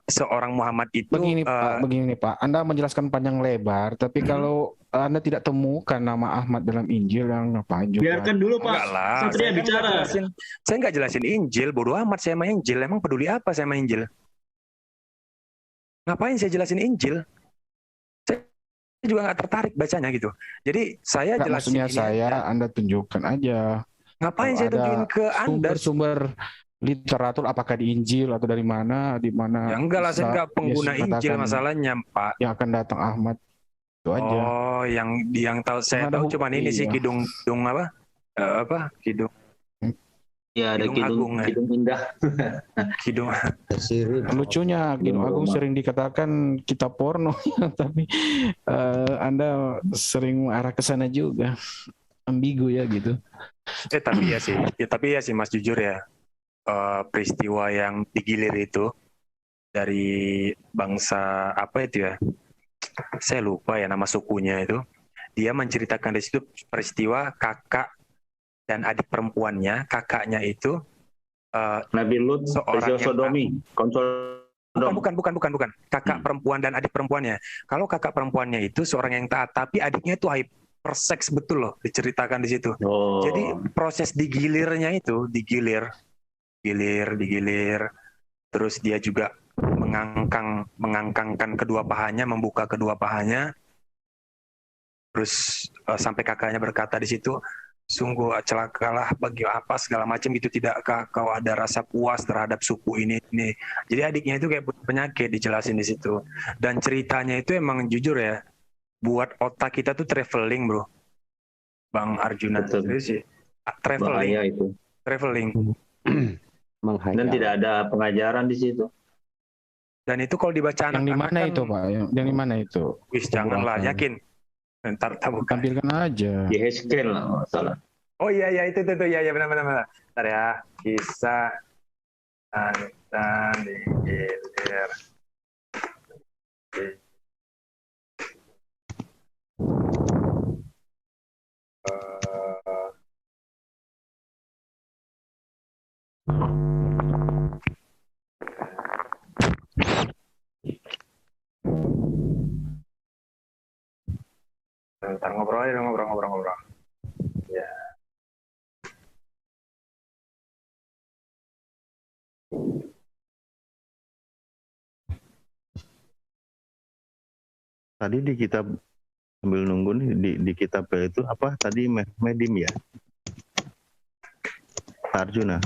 seorang Muhammad itu. Begini Pak, Anda menjelaskan panjang lebar, tapi kalau Anda tidak temukan nama Ahmad dalam Injil, yang ngapain juga? Biarkan dulu Pak Satria bicara. Saya nggak jelasin Injil, bodoh amat saya sama Injil. Emang peduli apa saya sama Injil? Ngapain saya jelasin Injil? Saya juga nggak tertarik bacanya gitu. Jadi saya jelasin maksudnya saya, Anda tunjukkan aja. Ngapain saya tunjukin ke Anda? Sumber literatur apakah di Injil atau dari mana, di mana? Ya enggak lah, saya enggak pengguna Injil masalahnya, Pak. Yang akan datang Ahmad itu aja. Oh, yang tahu saya tahu cuma ini sih Kidung apa? apa Kidung Ya, ada Kidung Indah. Kidung. Lucunya Kidung Agung sering dikatakan kitab porno, tapi Anda sering arah ke sana juga. Ambigu ya gitu. Tapi ya sih Mas, jujur ya, peristiwa yang digilir itu dari bangsa apa itu ya? Saya lupa ya nama sukunya itu. Dia menceritakan di situ peristiwa kakak dan adik perempuannya, kakaknya itu Nabi Lut seorang sodomi, bukan. Kakak perempuan dan adik perempuannya. Kalau kakak perempuannya itu seorang yang taat, tapi adiknya itu hyperseks betul loh, diceritakan di situ. Jadi proses digilirnya itu digilir, terus dia juga mengangkangkan kedua pahanya, membuka kedua pahanya, terus sampai kakaknya berkata di situ, sungguh celakalah bagi apa segala macam gitu, tidakkah kau ada rasa puas terhadap suku ini. Jadi adiknya itu kayak penyakit dijelasin di situ. Dan ceritanya itu emang jujur ya, buat otak kita tuh traveling bro, Bang Arjuna. Serius sih, traveling. Dan tidak ada pengajaran di situ. Dan itu kalau dibaca yang di mana itu Pak? Yang di mana itu? Wis janganlah, yakin. Ntar tampilkan aja. Di Heskel lah salah. Oh iya itu ya benar. Ntar ya, kisah Antan digilir. Ntar ngobrol. Ya. Tadi di kitab sambil nunggu nih di kitab itu apa tadi Medim ya? Arjuna.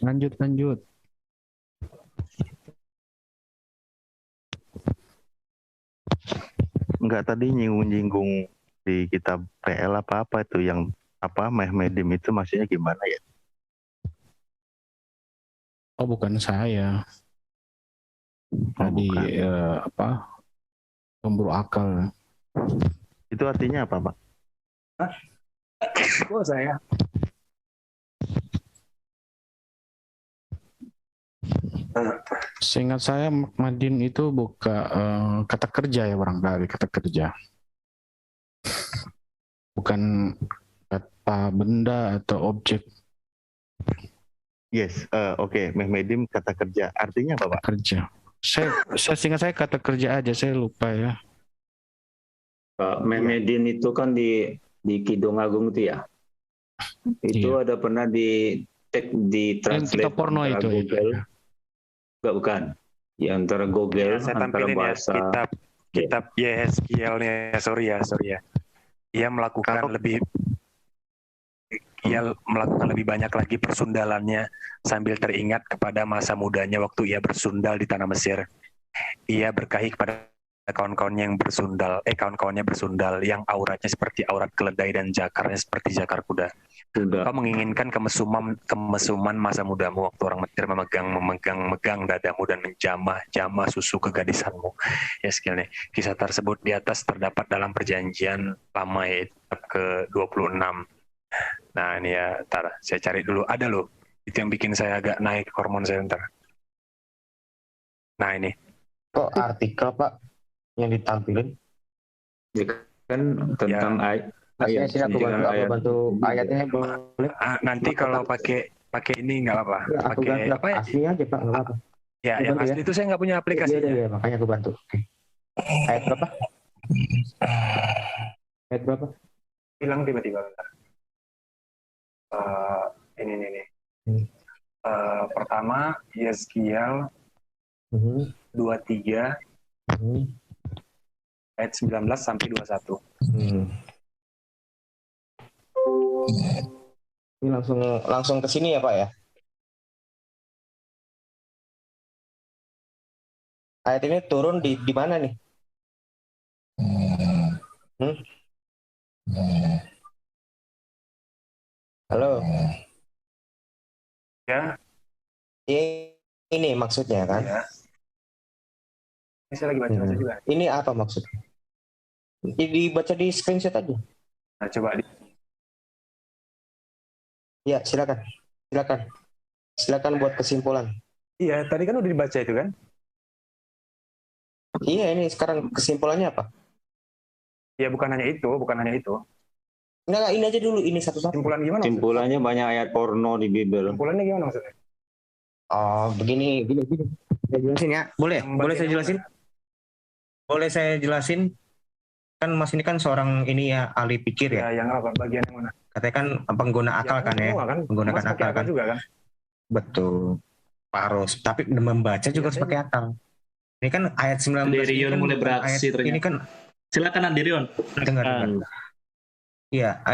Lanjut. Enggak, tadi nyinggung di kitab PL apa itu yang apa Medim itu maksudnya gimana ya? Oh bukan saya. Tadi pemburu akal. Itu artinya apa Pak? Oh saya. Seingat saya Madin itu buka kata kerja ya, barangkali kata kerja, bukan kata benda atau objek. Yes, oke. Medim kata kerja, artinya apa Pak? Kerja. Saya seingat saya kata kerja aja, saya lupa ya. Medin itu kan di Kidung Agung itu ya. Itu ada pernah di translate porno itu Google. Ya. Bukan. Ya antara Google, saya antara bahasa kitab Yehezkiel nih, sorry ya. Ia melakukan lebih banyak lagi persundalannya sambil teringat kepada masa mudanya waktu ia bersundal di tanah Mesir. Ia berkahhi kepada kawan-kawannya bersundal yang auratnya seperti aurat keledai dan jakarnya seperti jakar kuda. Kau menginginkan kemesuman masa mudamu waktu orang Mesir memegang dadamu dan menjamah susu kegadisanmu. Ya sekali kisah tersebut di atas terdapat dalam perjanjian lama yaitu ke-26. Nah ini ya, ntar saya cari dulu, ada loh itu yang bikin saya agak naik hormon saya ntar. Nah ini kok artikel Pak yang ditampilin kan tentang ayat. Aku bantu ayatnya boleh. Nanti kalau pakai pakai ini nggak apa-apa. Ya, aku pakai ganti apa ya? asli aja Pak, nggak apa-apa. Ya, yang asli itu saya nggak punya aplikasi. Iya, makanya aku bantu. Oke. Ayat berapa? Ayat berapa? Hilang tiba-tiba. Ini nih. Pertama Yeskiel 23 ayat 19 sampai 21. Ini langsung ke sini ya Pak ya. Ayat ini turun di mana nih? Halo. Ya. Ini maksudnya kan? Ya. Ini saya lagi baca juga. Ini apa maksudnya? Dibaca di screenshot aja. Nah, coba Ya, silakan buat kesimpulan. Iya, tadi kan udah dibaca itu kan? Iya, ini sekarang kesimpulannya apa? Ya, bukan hanya itu. Enggak, ini aja dulu, ini satu-satu. Kesimpulan gimana? Kesimpulannya banyak ayat porno di Bible. Kesimpulannya gimana maksudnya? Oh, begini. Saya jelasin ya. Boleh saya jelasin? Boleh saya jelasin? Kan Mas ini kan seorang ini ya ahli pikir ya. Ya, yang apa? Bagian yang mana? Katanya kan pengguna akal kan ya. Menggunakan akal kan. Juga kan. Betul. Harus. Tapi membaca juga harus pakai akal. Ini kan ayat 19 Andirion mulai beraksi ternyata. Ini kan silakan Andirion. Dengar. Iya,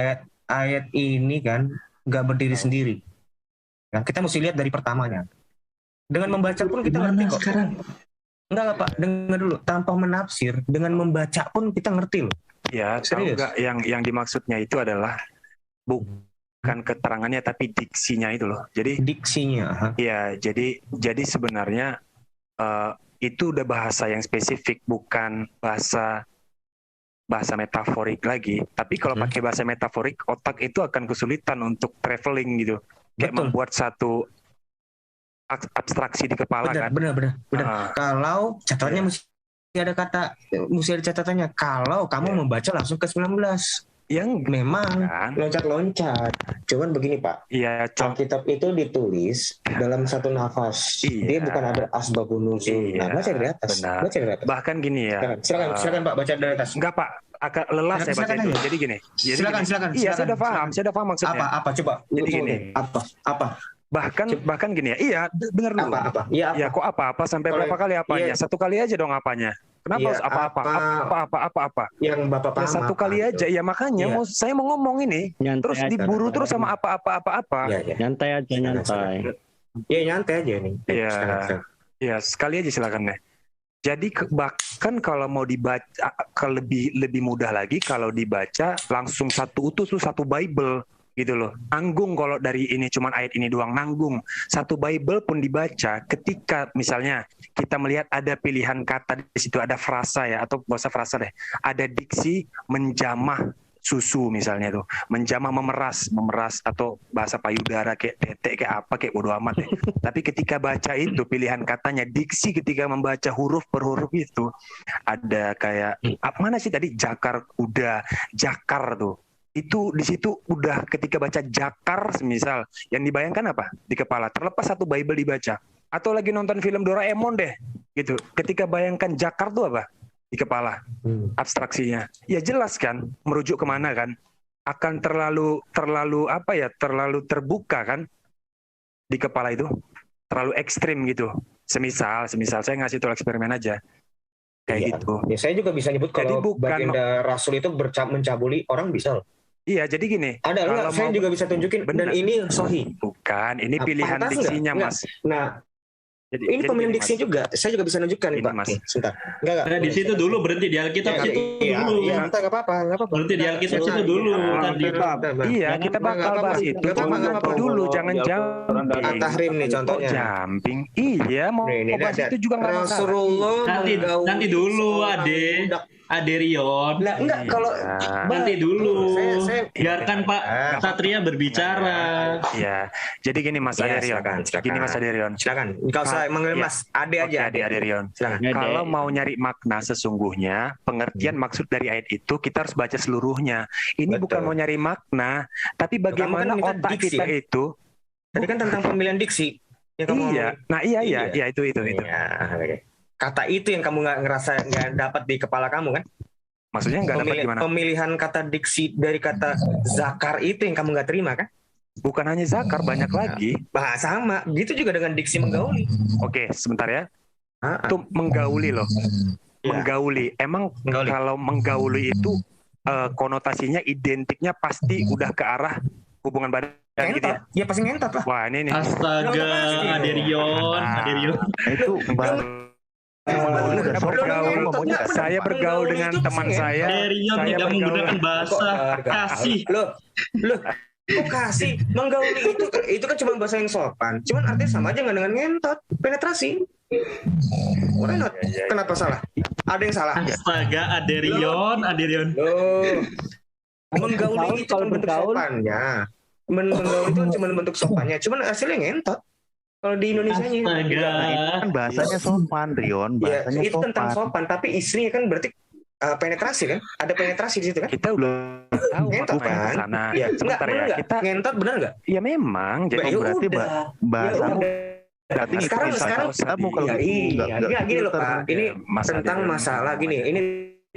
ayat ini kan nggak berdiri sendiri. Nah, kita mesti lihat dari pertamanya. Dengan membaca pun kita ngerti kok. Sekarang? Enggak lah Pak, dengar dulu. Tanpa menafsir, dengan membaca pun kita ngerti loh. Ya, tahu nggak yang dimaksudnya itu adalah bukan keterangannya tapi diksinya itu loh. Jadi diksinya. Iya, jadi sebenarnya itu udah bahasa yang spesifik, bukan bahasa metaforik lagi. Tapi kalau pakai bahasa metaforik, otak itu akan kesulitan untuk traveling gitu. Kayak membuat satu abstraksi di kepala. Benar. Kalau catatannya mesti ada catatannya. Kalau kamu membaca langsung ke 19. Yang memang loncat-loncat. Cuman begini Pak. Iya. Alkitab itu ditulis dalam satu nafas. Dia bukan ada asbabun nuzul. Nah, baca dari atas. Bahkan gini ya. Silakan Pak, baca dari atas. Enggak Pak, agak lelah saya baca itu. Jadi gini. Silakan. Iya, saya udah paham maksudnya. Apa coba? Jadi gini. Apa? Bahkan gini ya. Iya, dengar dulu. Apa? Iya, ya kok apa sampai berapa kali apanya? Satu kali aja dong apanya. Kenapa harus apa? Yang Bapak paham. Satu kali aja. Ya makanya saya mau ngomong ini terus diburu terus sama apa. Nyantai aja. Ya nyantai aja nih. Ya sekali aja silakan deh. Jadi bahkan kalau mau dibaca lebih mudah lagi kalau dibaca langsung satu utuh tuh satu Bible gitu loh. Nanggung kalau dari ini cuman ayat ini doang, nanggung. Satu Bible pun dibaca ketika misalnya kita melihat ada pilihan kata di situ, ada frasa ya, atau nggak usah frasa deh, ada diksi menjamah susu misalnya tuh, menjamah memeras atau bahasa payudara kayak tetek kayak apa kayak bodo amat deh. Tapi ketika baca itu pilihan katanya, diksi ketika membaca huruf per huruf itu ada kayak mana sih tadi jakar tuh. Itu di situ udah ketika baca jakar semisal yang dibayangkan apa di kepala, terlepas satu Bible dibaca atau lagi nonton film Doraemon deh gitu, ketika bayangkan jakar tuh apa di kepala abstraksinya ya jelas kan merujuk kemana kan, akan terlalu terbuka kan di kepala itu, terlalu ekstrim gitu. Semisal saya ngasih tool eksperimen aja kayak gitu ya. Saya juga bisa nyebut kalau baginda Rasul itu mencabuli orang bisa loh. Iya, jadi gini. Ada, saya juga bisa tunjukin. Dan ini sahih. Bukan, ini pilihan diksinya, Mas. Nah, ini pemilihan diksi juga. Saya juga bisa nunjukkan nih, Pak. Mas. Sebentar. Enggak. Di situ dulu, berhenti di Alkitab situ dulu. Iya, enggak apa-apa. Berhenti di Alkitab situ dulu. Iya, kita bakal bahas itu. Cuma nanti dulu, jangan jumping. At-Tahrim nih contohnya. Jumping. Iya, mau bahas itu juga nggak masalah. Nanti dulu, Aderion. Nah, enggak kalau nanti dulu. Biarkan Pak Satria berbicara. Ya. Jadi gini Mas Aderion. Gini Mas Aderion. Silakan. Enggak usah manggil Mas. Ade aja. Ade Aderion. Silakan. Kalau mau nyari makna sesungguhnya, pengertian maksud dari ayat itu kita harus baca seluruhnya. Ini bukan mau nyari makna, tapi bagaimana otak kita itu Tadi kan tentang pemilihan diksi. Yang kamu Iya. Nah iya itu. Iya. Kata itu yang kamu nggak dapat di kepala kamu kan? Maksudnya nggak dapat gimana? Pemilihan kata diksi dari kata zakar itu yang kamu nggak terima kan? Bukan hanya zakar, banyak lagi. Sama, gitu juga dengan diksi menggauli. Oke, sebentar ya. Itu menggauli loh. Menggauli. Emang kalau menggauli itu konotasinya identiknya pasti udah ke arah hubungan badan gitu ya? Ya pasti ngentot lah. Wah ini. Astaga, Aderion. Itu saya bergaul dengan teman saya. Aderion tidak menggunakan bahasa kasih. Loh, kok kasih? Menggauli itu kan cuma bahasa yang sopan. Cuman artinya sama aja nggak dengan ngentot, penetrasi. Why not? Kenapa salah? Ada yang salah? Astaga, Aderion. Loh. Menggauli itu kan bentuk sopannya. Menggauli itu cuma bentuk sopannya. Cuman hasilnya ngentot. Kalau di Indonesianya. Astaga. Kan bahasanya sopan, Rion. Bahasanya itu tentang sopan, tapi istrinya kan berarti penetrasi kan? Ada penetrasi di situ kan? Kita udah tahu ngentot kan? Ya, sebentar ya. Kita ngentot benar nggak? Ya memang. Jadi berarti bahasamu. Berarti sekarang kamu kalau gini loh Pak. Ini tentang masalah gini. Ini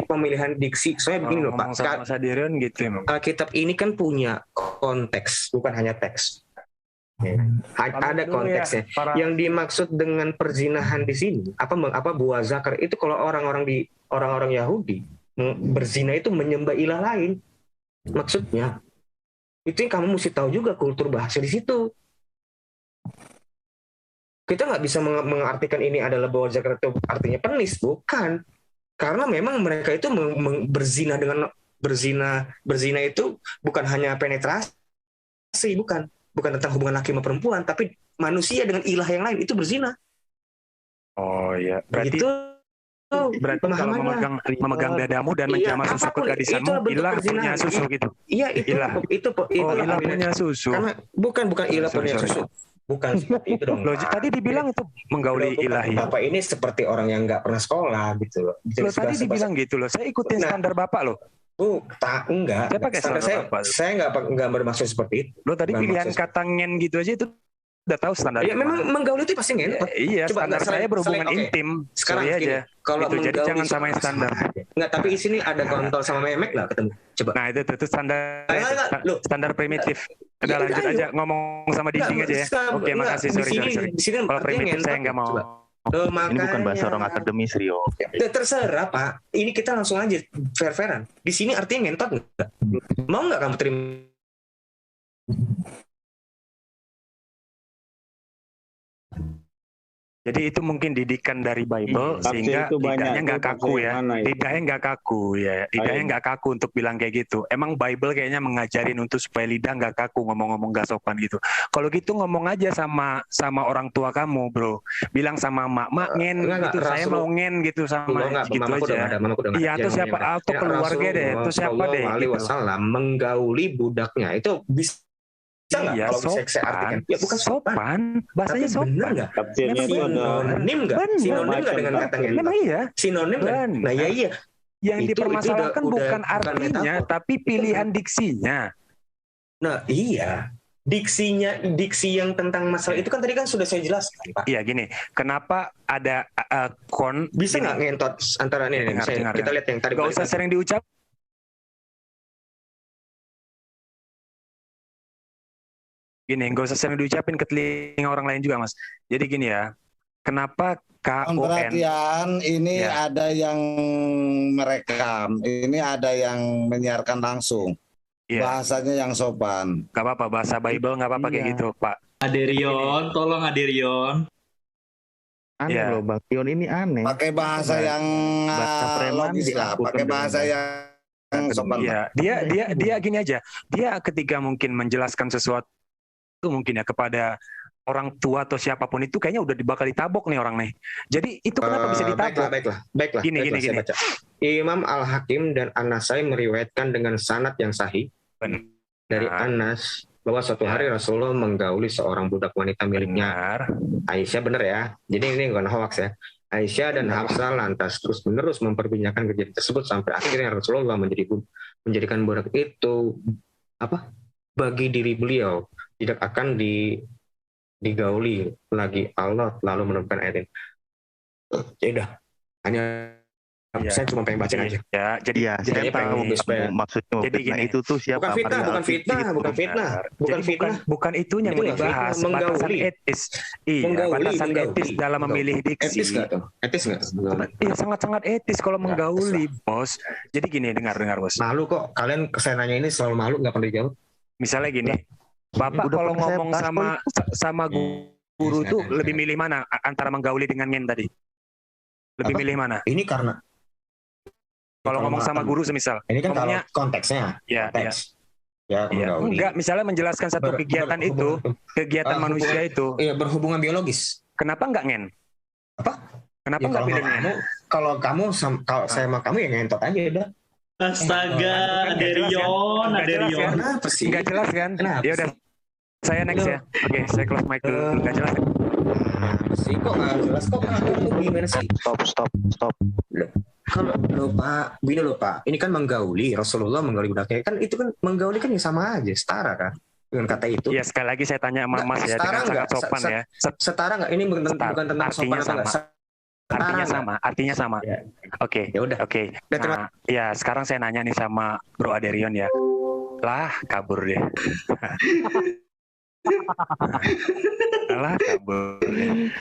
pemilihan diksi. Soalnya begini loh Pak. Aderion gitu. Alkitab ini kan punya konteks, bukan hanya teks. Ada konteksnya. Yang dimaksud dengan perzinahan di sini, apa buah zakar itu kalau orang-orang Yahudi berzina itu menyembah ilah lain. Maksudnya itu yang kamu mesti tahu juga kultur bahasa di situ. Kita nggak bisa mengartikan ini adalah buah zakar itu artinya penis, bukan. Karena memang mereka itu berzina dengan berzina itu bukan hanya penetrasi, bukan tentang hubungan laki sama perempuan, tapi manusia dengan ilah yang lain itu berzina. Oh iya, berarti kalau memegang dadamu dan menjamah susu kegadisanmu, ilah punya susu gitu. Iya, ilah punya susu. Karena bukan ilah punya susu. Bukan seperti itu dong. Loh, tadi dibilang itu menggauli ilahi. Bapak ini seperti orang yang nggak pernah sekolah gitu loh. Loh, tadi dibilang gitu loh. Saya ikutin standar Bapak loh. Enggak. Saya nggak bermaksud seperti itu. Lo tadi pilihan kata ngen gitu aja itu udah tahu standar. Ya memang menggauli itu pasti ngen. Iya, standar saya berhubungan intim. Sekarang aja. Kalau itu jadi jangan samain standar. Enggak, tapi di sini ada kontol sama memek lah ketemu. Coba. Nah, itu standar primitif. Udah lanjut aja ngomong sama dinding aja ya. Oke, makasih. Sorry. Kalau primitif saya nggak mau. Ini bukan bahasa orang akademis, Rio. Terserah Pak. Ini kita langsung aja fair-fairan. Di sini artinya ngentot nggak? Mau nggak kamu terima? Jadi itu mungkin didikan dari Bible sehingga lidahnya nggak kaku ya. Lidahnya nggak kaku ya. Lidahnya nggak kaku untuk bilang kayak gitu. Emang Bible kayaknya mengajarin untuk supaya lidah nggak kaku ngomong-ngomong nggak sopan gitu. Kalau gitu ngomong aja sama orang tua kamu, bro. Bilang sama mak ngen gitu. Saya mau ngen gitu sama gitu aja. Iya, atau siapa? Atau keluarga deh. Itu siapa deh? Menggauli budaknya itu bisa. Iya, sopan. Ya bukan sopan. Bahasanya sopan. Bener nggak? Sinonim nggak? Sinonim nggak dengan kata ngentot? Memang iya. Sinonim nggak? Nah ya iya. Yang dipermasalahkan bukan artinya, tapi pilihan diksinya. Nah iya. Diksi yang tentang masalah itu kan tadi kan sudah saya jelaskan, Pak. Iya gini, kenapa ada bisa nggak ngentot antara ini? Kita lihat yang tadi. Gak usah sering diucap. Gini, nggak usah sering diucapin ke telinga orang lain juga, Mas. Jadi gini ya, kenapa KUN? Perhatian, ini ada yang merekam, ini ada yang menyiarkan langsung. Bahasanya yang sopan. Gak apa-apa, bahasa Bible gak apa-apa kayak gitu, Pak. Aderion, tolong Aderion. Aneh loh, Bang Pion ini aneh. Pakai bahasa yang logis lah, pakai bahasa yang sopan. Iya, dia gini aja. Dia ketika mungkin menjelaskan sesuatu itu mungkin ya kepada orang tua atau siapapun itu kayaknya udah bakal ditabok nih orang nih. Jadi itu kenapa bisa ditabok? Baiklah. Gini. Imam Al-Hakim dan An-Nasai meriwayatkan dengan sanad yang sahih dari Anas bahwa suatu hari Rasulullah menggauli seorang budak wanita miliknya. Aisyah, benar ya. Jadi ini bukan hoax ya. Aisyah dan Hafsah lantas terus-menerus memperbincangkan kejadian tersebut sampai akhirnya Rasulullah menjadikan budak itu bagi diri beliau, tidak akan digauli lagi Allah lalu menemukan ayat ini. Ya udah, hanya saya cuma pengen baca aja. Ya, jadi saya tahu maksudnya. Jadi gini, itu tuh siapa? Bukan fitnah. Bukan itunya yang dibahas, batasan etis. Iya, batasan etis dalam memilih diksi. Etis nggak? Iya, sangat-sangat etis kalau menggauli, Bos. Jadi gini, dengar, Bos. Malu kok, kalian kesananya ini selalu malu, nggak pernah dijawab. Misalnya gini, Bapak kalau ngomong sama guru tuh lebih milih mana antara menggauli dengan ngen tadi? Lebih milih mana? Ini karena kalau ngomong sama guru semisal. Ini kan ngomongnya, kalau konteksnya. Konteks. Ya, enggak, misalnya menjelaskan satu kegiatan itu, kegiatan manusia itu. Iya, berhubungan biologis. Kenapa enggak ngen? Apa? Kenapa enggak pilih ngen? Kalau kalau saya sama kamu ya ngentot aja udah. Astaga, Derion. Enggak jelas kan? Ya udah. Saya next ya. Oke, saya close mic dulu. Enggak jelas. Sih kok nggak jelas kok gimana sih? Stop. Kalau Pak, begini loh Pak, ini kan menggauli, Rasulullah menggauli budaknya, kan itu kan menggauli kan yang sama aja, setara kan dengan kata itu. Iya, sekali lagi saya tanya sama Mas ya, dengan sangat sopan ya. Setara nggak? Ini bukan tentang sopan atau enggak? Artinya sama. Ya. Oke. Ya udah. Oke. Nah, ya sekarang saya nanya nih sama Bro Aderion ya. Lah, kabur deh. Lah, kabur deh.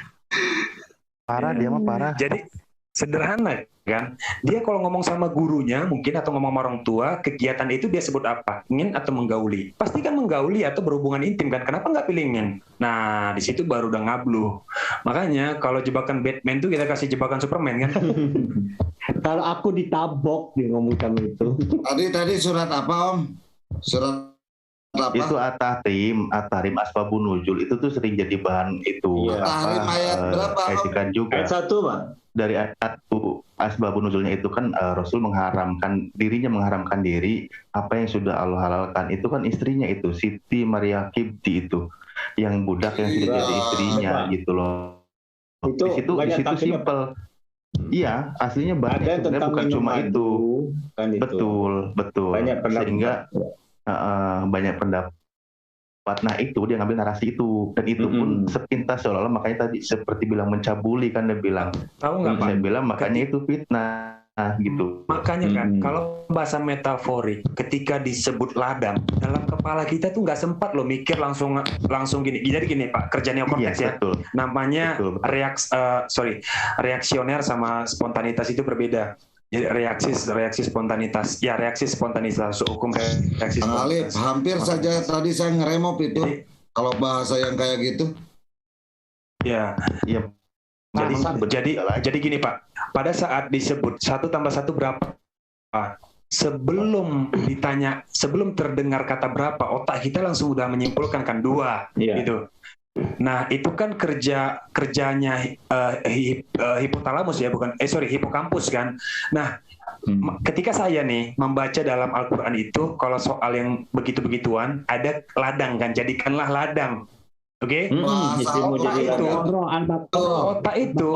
Parah dia mah parah. Jadi sederhana kan, dia kalau ngomong sama gurunya mungkin atau ngomong sama orang tua, kegiatan itu dia sebut apa? Ingin atau menggauli? Pasti kan menggauli atau berhubungan intim kan, kenapa nggak pilih ingin? Nah di situ baru udah ngabluh. Makanya kalau jebakan Batman tuh kita kasih jebakan Superman kan. Kalau aku ditabok dia ngomong sama itu. Tadi surat apa Om? Surat apa? Itu At-Tahrim Asbabun Nuzul itu tuh sering jadi bahan itu. At-Tahrim ayat berapa? Kritikan juga. Ayat 1 Pak. Dari ayat 1 Asbabun Nuzulnya itu kan Rasul mengharamkan diri apa yang sudah Allah halalkan. Itu kan istrinya itu Siti Maria Kibti itu yang budak yang sudah jadi istrinya gitu loh. Di situ simpel. Iya, aslinya banyak sebenarnya bukan cuma itu. Kan itu. Betul. Sehingga banyak pendapat. Nah itu dia ngambil narasi itu dan itu pun sepintas seolah-olah, makanya tadi seperti bilang mencabuli kan dia bilang. Tahu nggak Pak? Saya bilang makanya itu fitnah gitu. Makanya kan kalau bahasa metaforik ketika disebut ladang dalam kepala kita tuh nggak sempat loh mikir langsung gini. Jadi gini Pak, kerja neokortex ya. Betul. Namanya reaksioner sama spontanitas itu berbeda. Jadi reaksi spontanitas. Ya, reaksi spontanitas hukum reaksi spontanitas. Hampir saja tadi saya ngeremop itu. Kalau bahasa yang kayak gitu. Ya. Jadi gini Pak, pada saat disebut 1 + 1 berapa? Sebelum terdengar kata berapa, otak kita langsung udah menyimpulkan kan 2 gitu. Nah itu kan kerjanya hipotalamus ya, hipokampus kan. Nah ketika saya nih membaca dalam Al-Quran itu, kalau soal yang begitu-begituan ada ladang kan, jadikanlah ladang. Oke, otak itu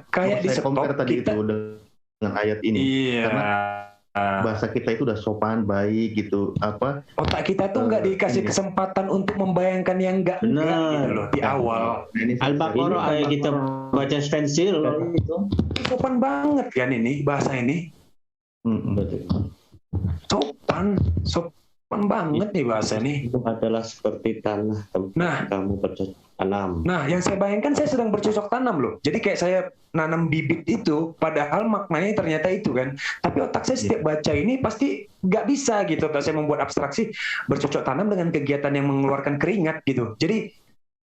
kayak di stop kita dengan ayat ini. Iya. Karena bahasa kita itu udah sopan, baik gitu. Otak kita tuh nggak dikasih kesempatan untuk membayangkan yang enggak gitu loh di awal. Al-Baqarah kayak kita baca stensil gitu. Sopan banget kan ini bahasa ini. Sopan banget nih bahasa ini. Itu adalah seperti tanah tempat kamu bercocok tanam. Nah, yang saya bayangkan saya sedang bercocok tanam loh. Jadi kayak saya nanam bibit itu, padahal maknanya ternyata itu kan. Tapi otak saya setiap baca ini pasti nggak bisa gitu. Otak saya membuat abstraksi bercocok tanam dengan kegiatan yang mengeluarkan keringat gitu. Jadi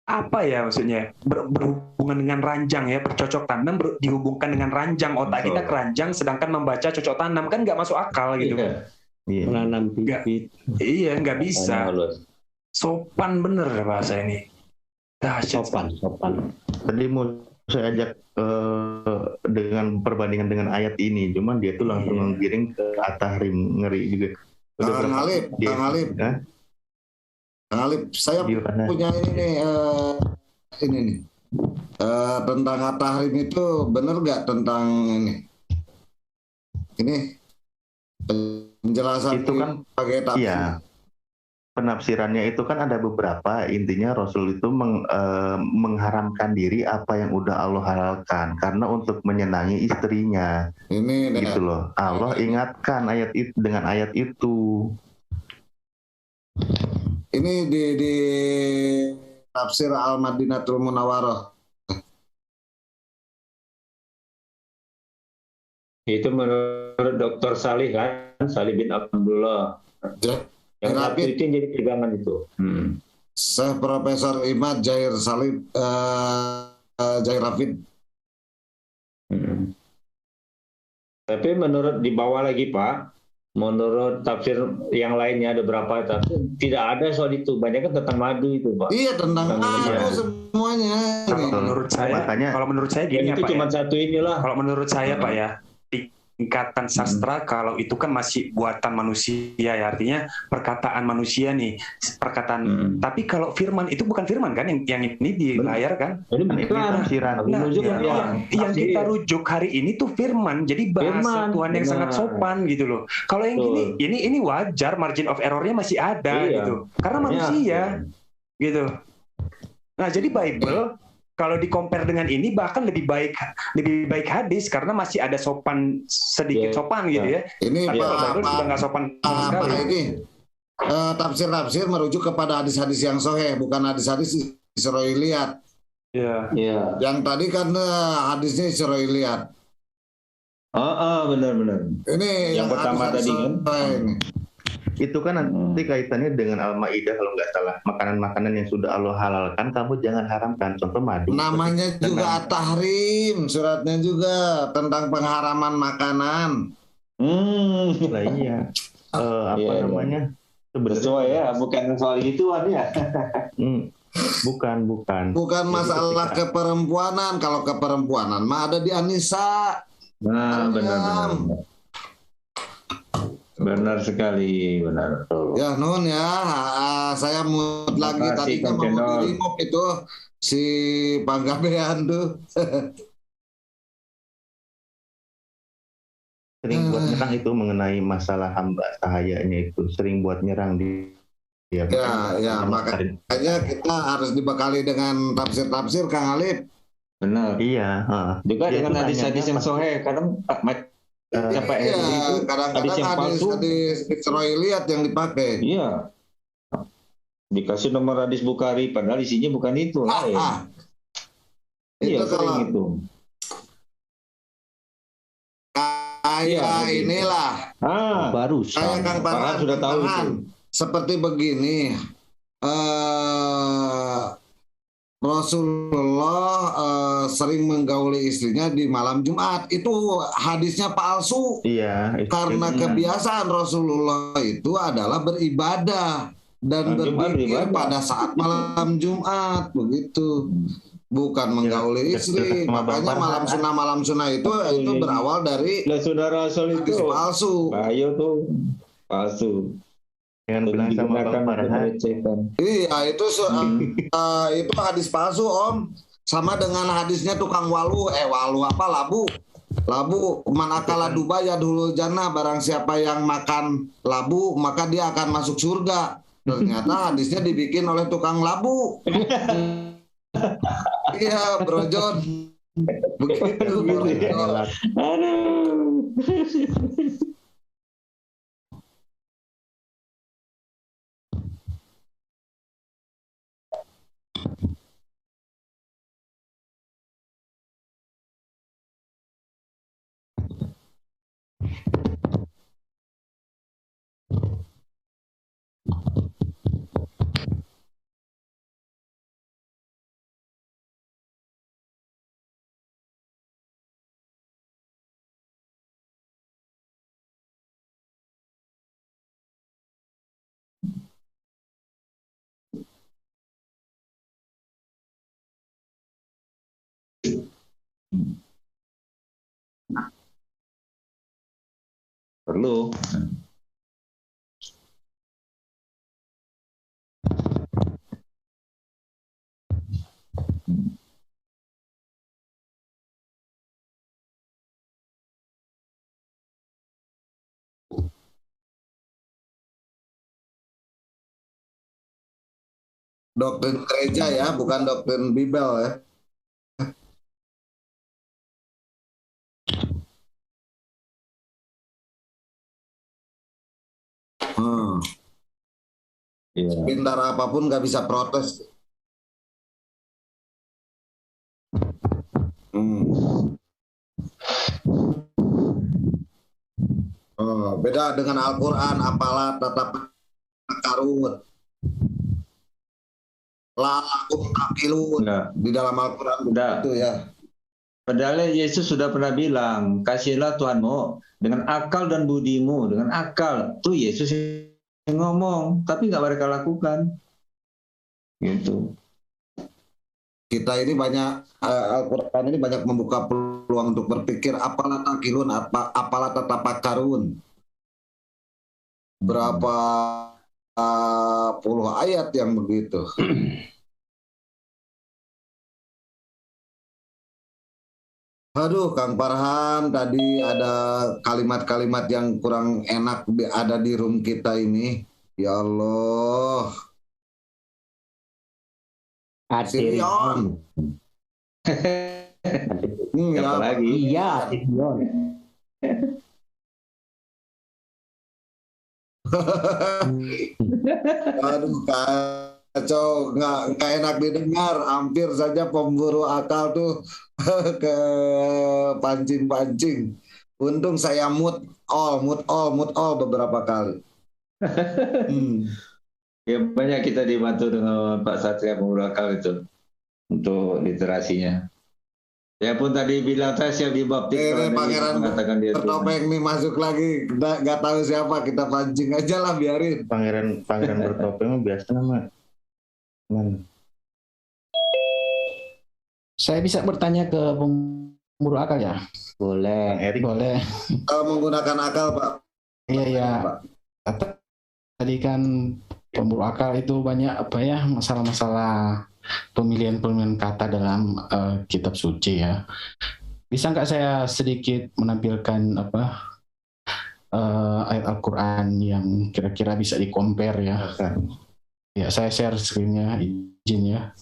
apa ya maksudnya berhubungan dengan ranjang ya, bercocok tanam dihubungkan dengan ranjang, otak kita keranjang sedangkan membaca cocok tanam kan nggak masuk akal gitu. Menanam bibit. Iya, nggak bisa. Sopan bener bahasa ini. Sopan. Tadi mau saya ajak dengan perbandingan dengan ayat ini, cuman dia tuh langsung menggiring ke At-Tahrim, ngeri juga. Kang Alip, saya punya ini nih, tentang At-Tahrim itu benar nggak tentang ini penjelasan itu kan pakai tafsir? Iya. penafsirannya itu kan ada beberapa. Intinya Rasul itu mengharamkan diri apa yang udah Allah halalkan karena untuk menyenangi istrinya. Ini gitu loh. Allah ingatkan ayat itu dengan ayat itu. Ini di tafsir Al-Madinatul Munawwarah. Itu menurut Dr. Salih kan, Salih bin Abdullah. Yang satu itu yang jadi pegangan itu. Saya Profesor Imad Jair Salih Jair Rafid. Tapi menurut di bawah lagi Pak, menurut tafsir yang lainnya ada berapa tafsir, tidak ada soal itu. Banyak kan tentang madu itu Pak. Iya tentang madu semuanya. Kalau menurut saya gini itu Pak cuma satu inilah. Kalau menurut saya Pak ya, tingkatan sastra kalau itu kan masih buatan manusia ya, artinya perkataan manusia nih, perkataan. Tapi kalau firman itu bukan firman kan yang ini di layar kan? Yang kita rujuk hari ini tuh firman. Jadi bahasa Tuhan yang sangat sopan gitu loh. Kalau yang ini wajar, margin of errornya masih ada gitu. Karena manusia gitu. Nah, jadi Bible kalau di-compare dengan ini bahkan lebih baik hadis karena masih ada sopan sedikit sopan gitu ya. Ini Bible sudah nggak sopan sama sekali. Ini tafsir merujuk kepada hadis-hadis yang sahih, bukan hadis-hadis Israiliyat. Iya. Yang tadi kan hadisnya Israiliyat. Benar. Ini yang pertama tadi kan. Itu kan nanti kaitannya dengan Al-Maidah kalau nggak salah. Makanan-makanan yang sudah Allah halalkan kamu jangan haramkan. Contoh madu. Namanya juga At-Tahrim, suratnya juga tentang pengharaman makanan. Lah iya. Namanya? Sesuai ya, bukan soal gituan ya. Bukan. Bukan masalah keperempuanan. Kalau keperempuanan mah ada di An-Nisa. Nah, benar. Benar sekali, benar. Ya, nun ya. Saya mood lagi tadi kan mau di remove itu si Panggabean tuh. Sering buat nyerang itu mengenai masalah hamba sahayanya itu. Sering buat nyerang di Ya, makanya kita harus dibekali dengan tafsir-tafsir Kang Alif. Benar. Iya. Juga dengan hadis-hadis yang sahih. Kadang kadang-kadang hadis Israiliyat yang dipakai. Iya. Dikasih nomor hadis Bukhari, padahal isinya bukan itu. Itu kalau itu. Inilah. Baru. Saya Kang Farhan sudah tahu itu. Seperti begini. Rasulullah sering menggauli istrinya di malam Jumat. Itu hadisnya palsu. Iya. Karena kebiasaan Rasulullah itu adalah beribadah dan berzikir pada saat malam Jumat, begitu. Bukan menggauli istri. Makanya malam sunnah itu berawal dari saudara Rasul itu palsu. Ayo tuh palsu. Jangan bilang sama Bang Farhan. Iya, itu hadis palsu, Om. Sama dengan hadisnya tukang labu. Labu manakala dubaya dulu jannah, barang siapa yang makan labu maka dia akan masuk surga. Ternyata hadisnya dibikin oleh tukang labu. Iya, Bro John. Begitu, Bro John. Perlu. Doktrin gereja ya, bukan doktrin Bible ya. Pintar apapun nggak bisa protes. Beda dengan Al-Quran, apalah tatap karun, lakum takilun. Di dalam Al-Quran itu ya. Padahal Yesus sudah pernah bilang, kasihlah Tuhanmu dengan akal dan budimu, dengan akal. Tuh Yesus yang ngomong, tapi nggak mereka lakukan. Gitu. Kita ini banyak, Al-Quran ini banyak membuka peluang untuk berpikir, apalah takilun, apalah tatapakarun. Berapa puluh ayat yang begitu. Aduh, Kang Farhan, tadi ada kalimat-kalimat yang kurang enak ada di room kita ini. Ya Allah. Sirion. Apa lagi? Iya, Sirion. Aduh, kacau, nggak enak didengar. Hampir saja pemburu akal tuh ke pancing-pancing. Untung saya mute all beberapa kali. Ya banyak kita dibantu dengan Pak Satria pemburu akal itu untuk literasinya. Ya pun tadi bilang saya siap dibaptis. Pangeran bertopeng nih masuk lagi. Kita nggak tahu siapa, kita pancing aja lah, biarin. Pangeran bertopeng biasa nama. Saya bisa bertanya ke pemburu akal ya? Boleh. Boleh. Kalau menggunakan akal, Pak. Iya. Tadi kan pemburu akal itu banyak masalah-masalah pemilihan kata dalam kitab suci ya. Bisa nggak saya sedikit menampilkan ayat Al-Quran yang kira-kira bisa di-compare ya? Ya, saya share screen-nya, izin ya.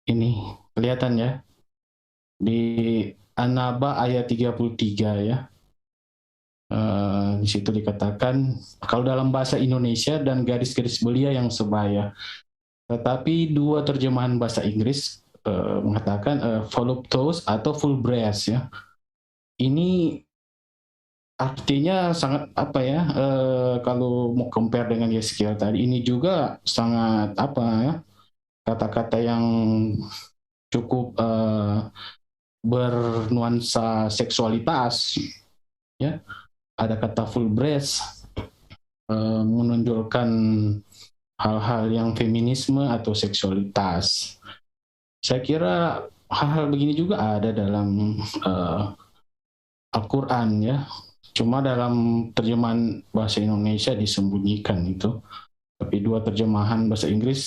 Ini kelihatan ya di An-Naba ayat 33 ya. Di situ dikatakan kalau dalam bahasa Indonesia dan garis-garis belia yang sebaya, tetapi dua terjemahan bahasa Inggris mengatakan voluptuous atau full breast ya. Ini artinya sangat kalau mau compare dengan Yeskiel tadi, ini juga sangat kata-kata yang cukup bernuansa seksualitas ya. Ada kata full breast menonjolkan hal-hal yang feminisme atau seksualitas. Saya kira hal-hal begini juga ada dalam Al-Quran ya. Cuma dalam terjemahan bahasa Indonesia disembunyikan itu. Tapi dua terjemahan bahasa Inggris,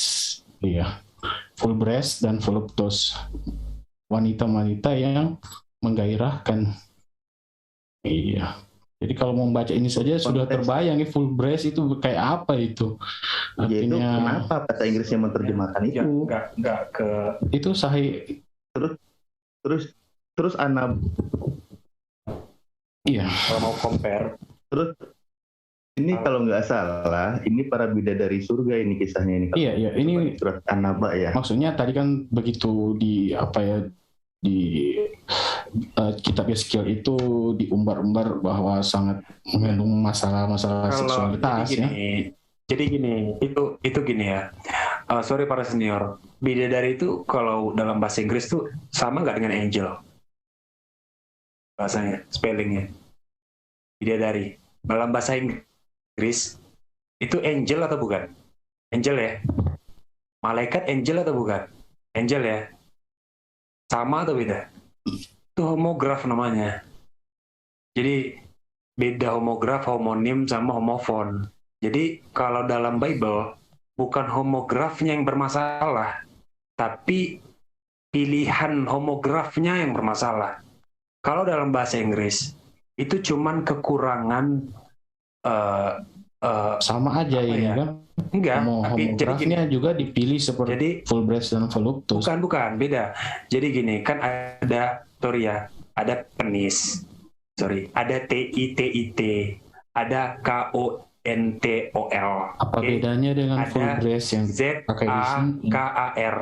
iya, full breast dan voluptuous, wanita-wanita yang menggairahkan. Iya. Jadi kalau mau baca ini saja sudah terbayang full breast itu kayak apa itu. Artinya itu kenapa bahasa Inggrisnya menerjemahkan itu? Enggak ke itu sahih. Terus anak. Iya. Kalau mau compare. Terus ini kalau nggak salah, ini para bidadari surga ini kisahnya ini. Iya, ini surat An-Naba ya. Maksudnya tadi kan begitu di kitab Yeskiel itu diumbar-umbar bahwa sangat mengandung masalah-masalah seksualitas ya. Jadi gini, itu gini ya. Sorry para senior, bidadari itu kalau dalam bahasa Inggris tuh sama nggak dengan angel? Bahasanya, spellingnya. Bidadari. Dalam bahasa Inggris itu angel atau bukan? Angel ya. Malaikat angel atau bukan? Angel ya. Sama atau beda? Itu homograf namanya. Jadi beda homograf, homonim sama homofon. Jadi kalau dalam Bible bukan homografnya yang bermasalah, tapi pilihan homografnya yang bermasalah. Kalau dalam bahasa Inggris itu cuman kekurangan sama aja ini kan. Enggak, tapi jadi gini, homografinya juga dipilih seperti jadi Fulbrecht dan Voluptus. bukan, beda. Jadi gini, kan ada ada penis, ada TITIT, ada KONTOL. Apa bedanya dengan Fulbrecht yang ZAKAR?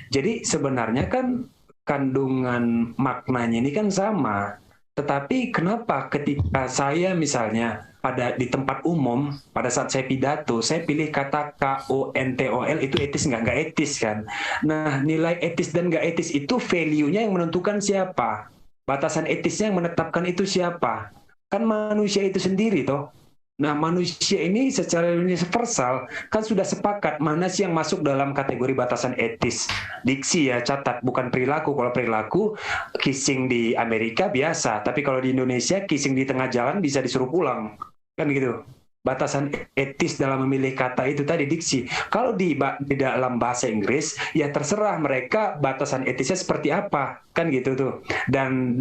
Jadi sebenarnya kan kandungan maknanya ini kan sama. Tetapi kenapa ketika saya misalnya di tempat umum, pada saat saya pidato, saya pilih kata KONTOL, itu etis nggak etis kan? Nah, nilai etis dan nggak etis itu value-nya yang menentukan siapa? Batasan etisnya yang menetapkan itu siapa? Kan manusia itu sendiri toh. Nah, manusia ini secara universal kan sudah sepakat mana sih yang masuk dalam kategori batasan etis. Diksi ya, catat, bukan perilaku. Kalau perilaku, kissing di Amerika biasa, tapi kalau di Indonesia kissing di tengah jalan bisa disuruh pulang. Kan gitu. Batasan etis dalam memilih kata itu tadi diksi. Kalau di dalam bahasa Inggris, ya terserah mereka batasan etisnya seperti apa, kan gitu tuh. Dan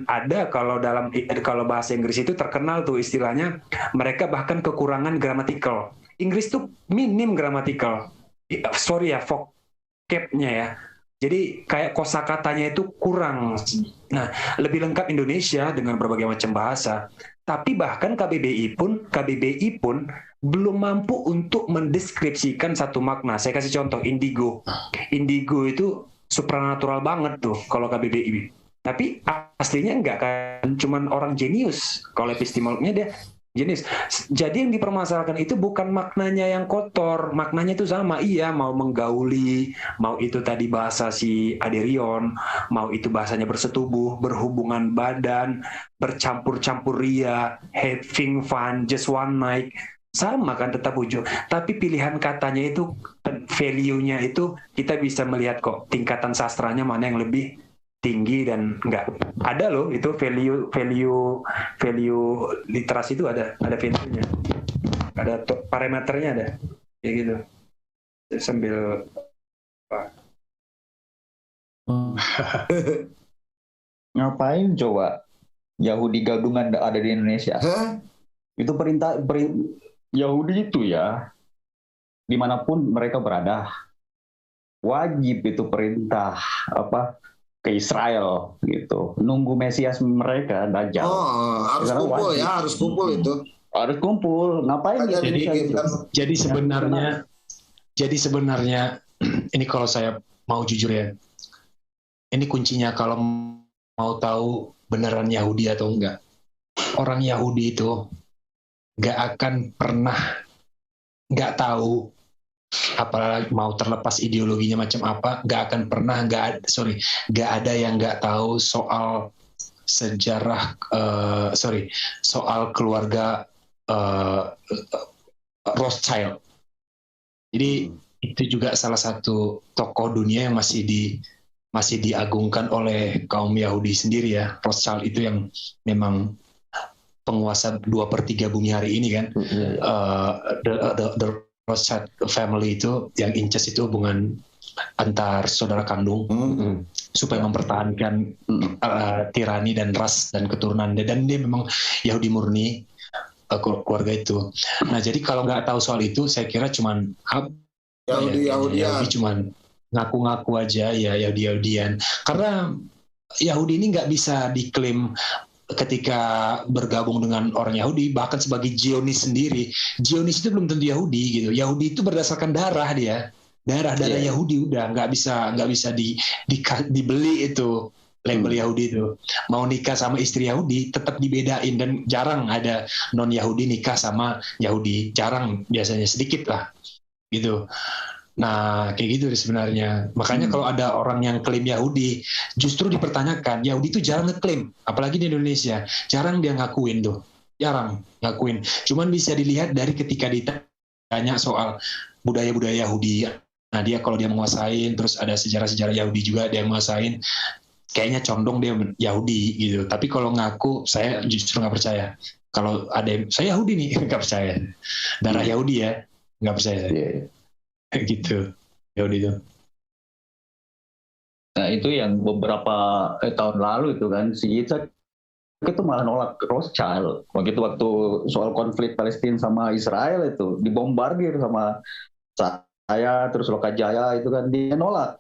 ada kalau bahasa Inggris itu terkenal tuh istilahnya, mereka bahkan kekurangan gramatikal. Inggris tuh minim gramatikal. Sorry ya, vocabnya ya. Jadi kayak kosakatanya itu kurang. Nah, lebih lengkap Indonesia dengan berbagai macam bahasa. Tapi bahkan KBBI pun belum mampu untuk mendeskripsikan satu makna. Saya kasih contoh, indigo. Indigo itu supranatural banget tuh kalau KBBI. Tapi aslinya enggak kan, cuman orang jenius. Kalau epistemolognya dia jenius. Jadi yang dipermasalahkan itu bukan maknanya yang kotor, maknanya itu sama. Iya, mau menggauli, mau itu tadi bahasa si Aderion, mau itu bahasanya bersetubuh, berhubungan badan, bercampur-campur ria, having fun, just one night, sama kan tetap ujung. Tapi pilihan katanya itu, value-nya itu kita bisa melihat kok tingkatan sastranya mana yang lebih tinggi dan enggak. Ada loh itu value literasi itu ada value-nya. Ada parameternya ada. Kayak gitu. Sambil Ngapain coba Yahudi gadungan ada di Indonesia? Itu perintah Yahudi itu ya, dimanapun mereka berada, wajib itu perintah ke Israel gitu, nunggu Mesias mereka Dajjal. Harus kumpul ya, harus kumpul itu. Harus kumpul. Ngapain ya? Jadi sebenarnya ini kalau saya mau jujur ya, ini kuncinya kalau mau tahu beneran Yahudi atau enggak. Orang Yahudi itu nggak akan pernah nggak tahu, apalagi mau terlepas ideologinya macam apa, nggak akan pernah nggak ada yang nggak tahu soal sejarah soal keluarga Rothschild. Jadi itu juga salah satu tokoh dunia yang masih diagungkan oleh kaum Yahudi sendiri ya. Rothschild itu yang memang penguasa 2/3 bumi hari ini kan. The Rothschild family itu yang incest itu hubungan antar saudara kandung supaya mempertahankan tirani dan ras dan keturunan, dan dia memang Yahudi murni keluarga itu. Nah jadi kalau nggak tahu soal itu, saya kira cuman Yahudi cuman ngaku-ngaku aja ya, Yahudian, karena Yahudi ini nggak bisa diklaim ketika bergabung dengan orang Yahudi, bahkan sebagai Zionis sendiri. Zionis itu belum tentu Yahudi gitu. Yahudi itu berdasarkan darah dia, darah Yahudi, udah nggak bisa dibeli itu label Yahudi itu. Mau nikah sama istri Yahudi tetap dibedain, dan jarang ada non Yahudi nikah sama Yahudi, jarang, biasanya sedikit lah gitu. Nah, kayak gitu sebenarnya. Makanya kalau ada orang yang klaim Yahudi, justru dipertanyakan. Yahudi itu jarang ngeklaim, apalagi di Indonesia. Jarang dia ngakuin tuh. Jarang ngakuin. Cuman bisa dilihat dari ketika ditanya soal budaya-budaya Yahudi. Nah, dia kalau dia menguasain, terus ada sejarah-sejarah Yahudi juga dia menguasain, kayaknya condong dia Yahudi gitu. Tapi kalau ngaku, saya justru nggak percaya. Kalau ada saya Yahudi nih, nggak percaya. Darah Yahudi ya, nggak percaya saya. Gitu Yahudi itu. Nah itu yang beberapa tahun lalu itu kan si Yitzhak itu malah nolak Rothschild. Begitu waktu soal konflik Palestina sama Israel itu dibombardir sama saya terus Lokajaya itu kan dia nolak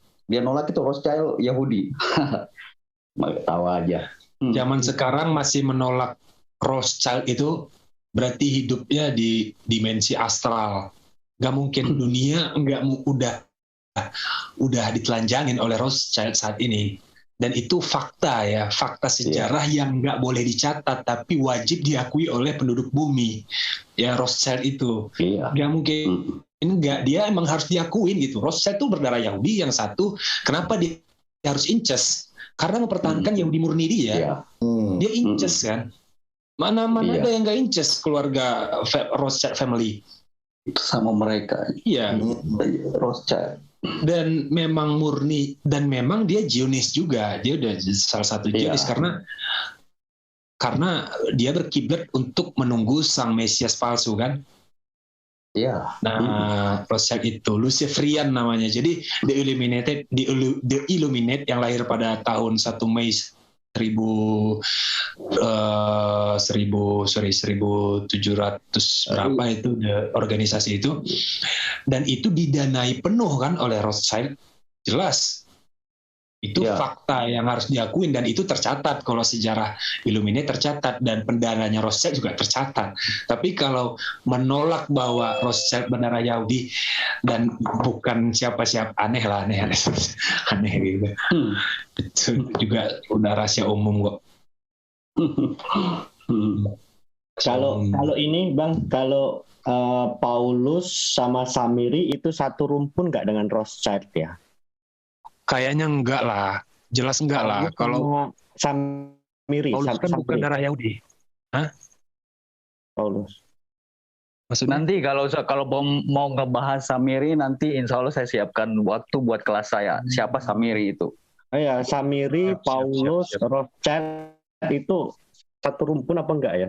itu Rothschild Yahudi. Tawa aja. Zaman sekarang masih menolak Rothschild itu berarti hidupnya di dimensi astral. Gak mungkin dunia udah ditelanjangin oleh Rothschild saat ini. Dan itu fakta ya, fakta sejarah yang nggak boleh dicatat, tapi wajib diakui oleh penduduk bumi. Ya Rothschild itu, nggak mungkin, enggak, dia emang harus diakuin gitu. Rothschild itu berdarah Yahudi, yang satu, kenapa dia harus incest? Karena mempertahankan Yahudi murni dia. Dia incest kan. Mana ada yang nggak incest keluarga Rothschild family? Sama mereka. Iya. Rothschild. Dan memang murni, dan memang dia Zionis juga, dia udah salah satu Zionis karena dia berkiblat untuk menunggu sang Mesias palsu kan. Nah Rothschild itu Luciferian namanya, jadi The Illuminate yang lahir pada tahun 1 Mei 1700 berapa itu organisasi itu, dan itu didanai penuh kan oleh Rothschild, jelas itu fakta yang harus diakuin, dan itu tercatat kalau sejarah Illuminati tercatat, dan pendananya Rothschild juga tercatat. Tapi kalau menolak bahwa Rothschild berdarah Yahudi dan bukan siapa-siapa, aneh gitu. Itu juga udah rahasia umum kok. Kalau ini Bang, kalau Paulus sama Samiri itu satu rumpun nggak dengan Rothschild ya? Kayaknya enggak lah, jelas enggak lah. Kalau Samiri, Paulus kan bukan darah Yahudi. Hah? Paulus. Maksudnya? Nanti kalau mau ngebahas Samiri, nanti insya Allah saya siapkan waktu buat kelas saya. Siapa Samiri itu? Ya, Samiri, Paulus, Rothschild itu satu rumpun apa enggak ya?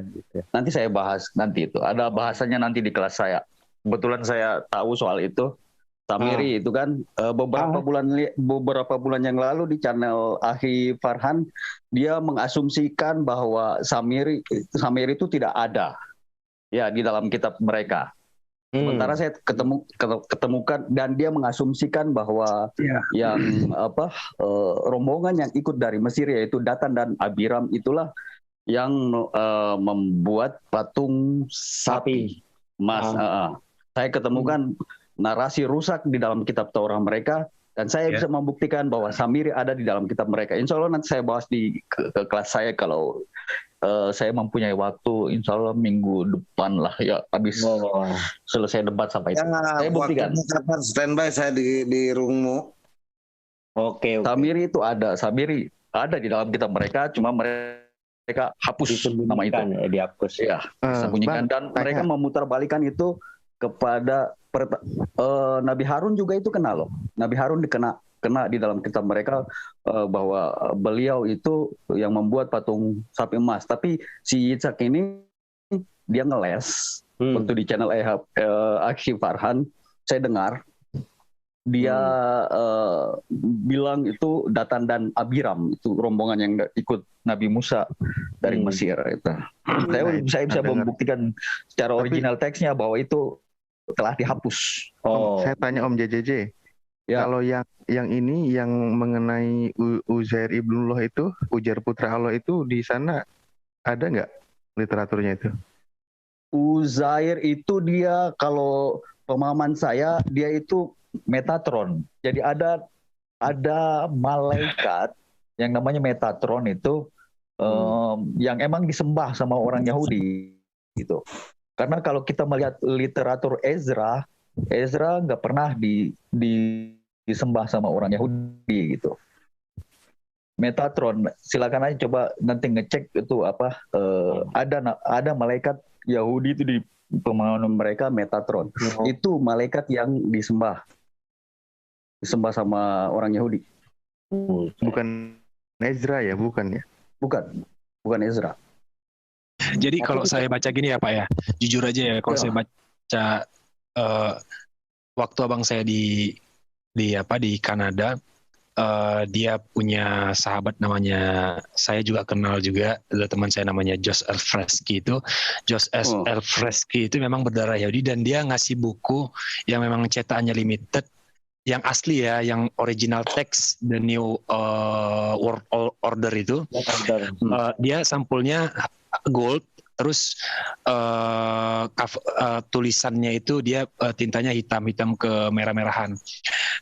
Nanti saya bahas nanti itu. Ada bahasanya nanti di kelas saya. Kebetulan saya tahu soal itu. Samiri itu kan beberapa bulan yang lalu di channel Akhi Farhan dia mengasumsikan bahwa Samiri itu tidak ada ya di dalam kitab mereka. Sementara saya ketemukan, dan dia mengasumsikan bahwa yang rombongan yang ikut dari Mesir yaitu Datan dan Abiram itulah yang membuat patung sapi emas. Saya ketemukan narasi rusak di dalam kitab Taurat mereka, dan saya bisa membuktikan bahwa Samiri ada di dalam kitab mereka. Insya Allah nanti saya bahas di kelas saya kalau saya mempunyai waktu, insya Allah minggu depan lah ya, habis selesai debat sampai itu. Saya buktikan. Standby saya di roommu. Oke. Samiri itu ada, Samiri ada di dalam kitab mereka, cuma mereka hapus nama itu. Dihapus ya. Disembunyikan, dan mereka memutarbalikan itu kepada Nabi Harun juga itu kena loh. Nabi Harun kena di dalam kitab mereka bahwa beliau itu yang membuat patung sapi emas. Tapi si Yitzhak ini dia ngeles waktu di channel Akhi Farhan. Saya dengar dia bilang itu Datan dan Abiram itu rombongan yang ikut Nabi Musa dari Mesir itu. Saya bisa membuktikan secara original teksnya bahwa itu telah dihapus. Saya tanya Om JJJ, kalau yang ini yang mengenai Uzair ibnullah itu, Ujair putra Allah itu di sana ada nggak literaturnya itu? Uzair itu dia, kalau pemahaman saya, dia itu Metatron. Jadi ada malaikat yang namanya Metatron itu yang emang disembah sama orang Yahudi gitu. Karena kalau kita melihat literatur Ezra nggak pernah disembah sama orang Yahudi gitu. Metatron, silakan aja coba nanti ngecek itu apa, ada malaikat Yahudi itu di pemahaman mereka Metatron. Itu malaikat yang disembah sama orang Yahudi. Bukan Ezra ya, bukan ya? Bukan Ezra. Jadi kalau saya baca gini ya Pak ya, jujur aja ya, kalau saya baca waktu abang saya di Kanada, dia punya sahabat namanya, saya juga kenal juga, ada teman saya namanya Josh Elfresky itu. Josh Elfresky itu memang berdarah Yahudi dan dia ngasih buku yang memang cetakannya limited, yang asli ya, yang original text The New World Order itu. Dia sampulnya gold, terus tulisannya itu dia tintanya hitam-hitam ke merah-merahan.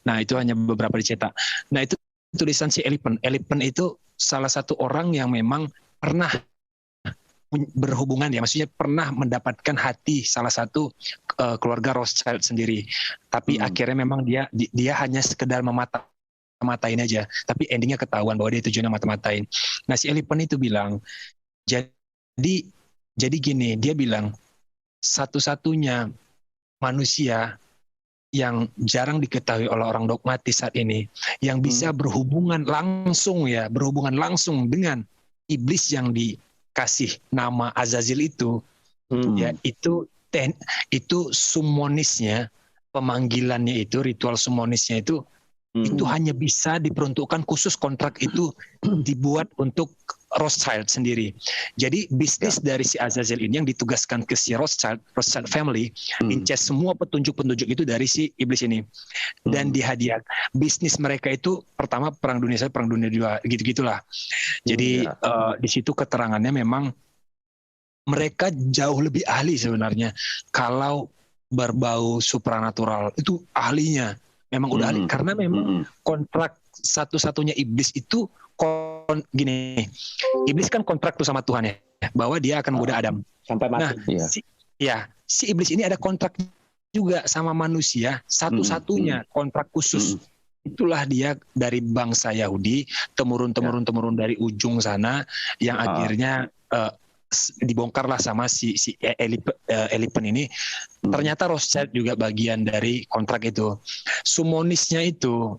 Nah itu hanya beberapa dicetak. Nah itu tulisan si Elipen. Elipen itu salah satu orang yang memang pernah berhubungan ya, maksudnya pernah mendapatkan hati salah satu keluarga Rothschild sendiri. Tapi akhirnya memang dia hanya sekedar mata-matain aja. Tapi endingnya ketahuan bahwa dia tujuannya mata-matain. Nah si Elipen itu bilang, jadi gini, dia bilang satu-satunya manusia yang jarang diketahui oleh orang dogmatis saat ini yang bisa berhubungan langsung dengan iblis yang dikasih nama Azazil itu, ya itu summonisnya, pemanggilannya itu, ritual summonisnya itu hanya bisa diperuntukkan khusus, kontrak itu dibuat untuk Rothschild sendiri. Jadi bisnis dari si Azazel ini yang ditugaskan ke si Rothschild family, incest semua petunjuk-petunjuk itu dari si iblis ini. Dan dihadiah. Bisnis mereka itu pertama Perang Dunia I, Perang Dunia II, gitu-gitulah. Jadi di situ keterangannya memang mereka jauh lebih ahli sebenarnya. Kalau berbau supranatural itu ahlinya. Memang udah ahli, karena memang kontrak satu-satunya iblis itu gini, iblis kan kontrak tuh sama Tuhan ya, bahwa dia akan menggoda Adam sampai mati. Nah, si iblis ini ada kontrak juga sama manusia, satu-satunya kontrak khusus. Itulah dia dari bangsa Yahudi, temurun dari ujung sana, yang akhirnya dibongkarlah sama si Elipen ini. Ternyata Rothschild juga bagian dari kontrak itu. Summonisnya itu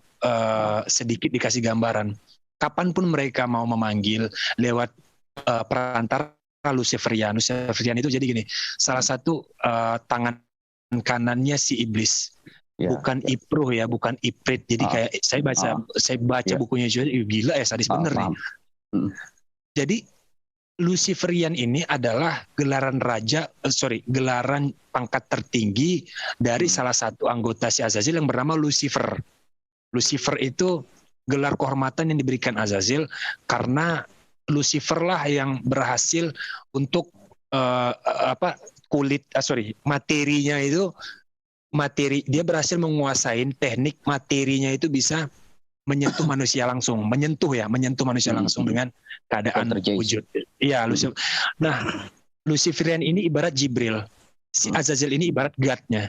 sedikit dikasih gambaran. Kapanpun mereka mau memanggil lewat perantara Luciferian itu jadi gini, salah satu tangan kanannya si iblis, bukan Ipruh ya, bukan Iprit. Jadi kayak saya baca bukunya juga, gila ya, sadis bener nih. Jadi Luciferian ini adalah gelaran gelaran pangkat tertinggi dari salah satu anggota si Azazil yang bernama Lucifer. Lucifer itu gelar kehormatan yang diberikan Azazil karena Lucifer lah yang berhasil untuk materinya itu, dia berhasil menguasai teknik materinya itu bisa menyentuh manusia langsung, menyentuh manusia langsung dengan keadaan wujud. Iya, Lucifer. Nah, Luciferian ini ibarat Jibril, si Azazel ini ibarat God-nya.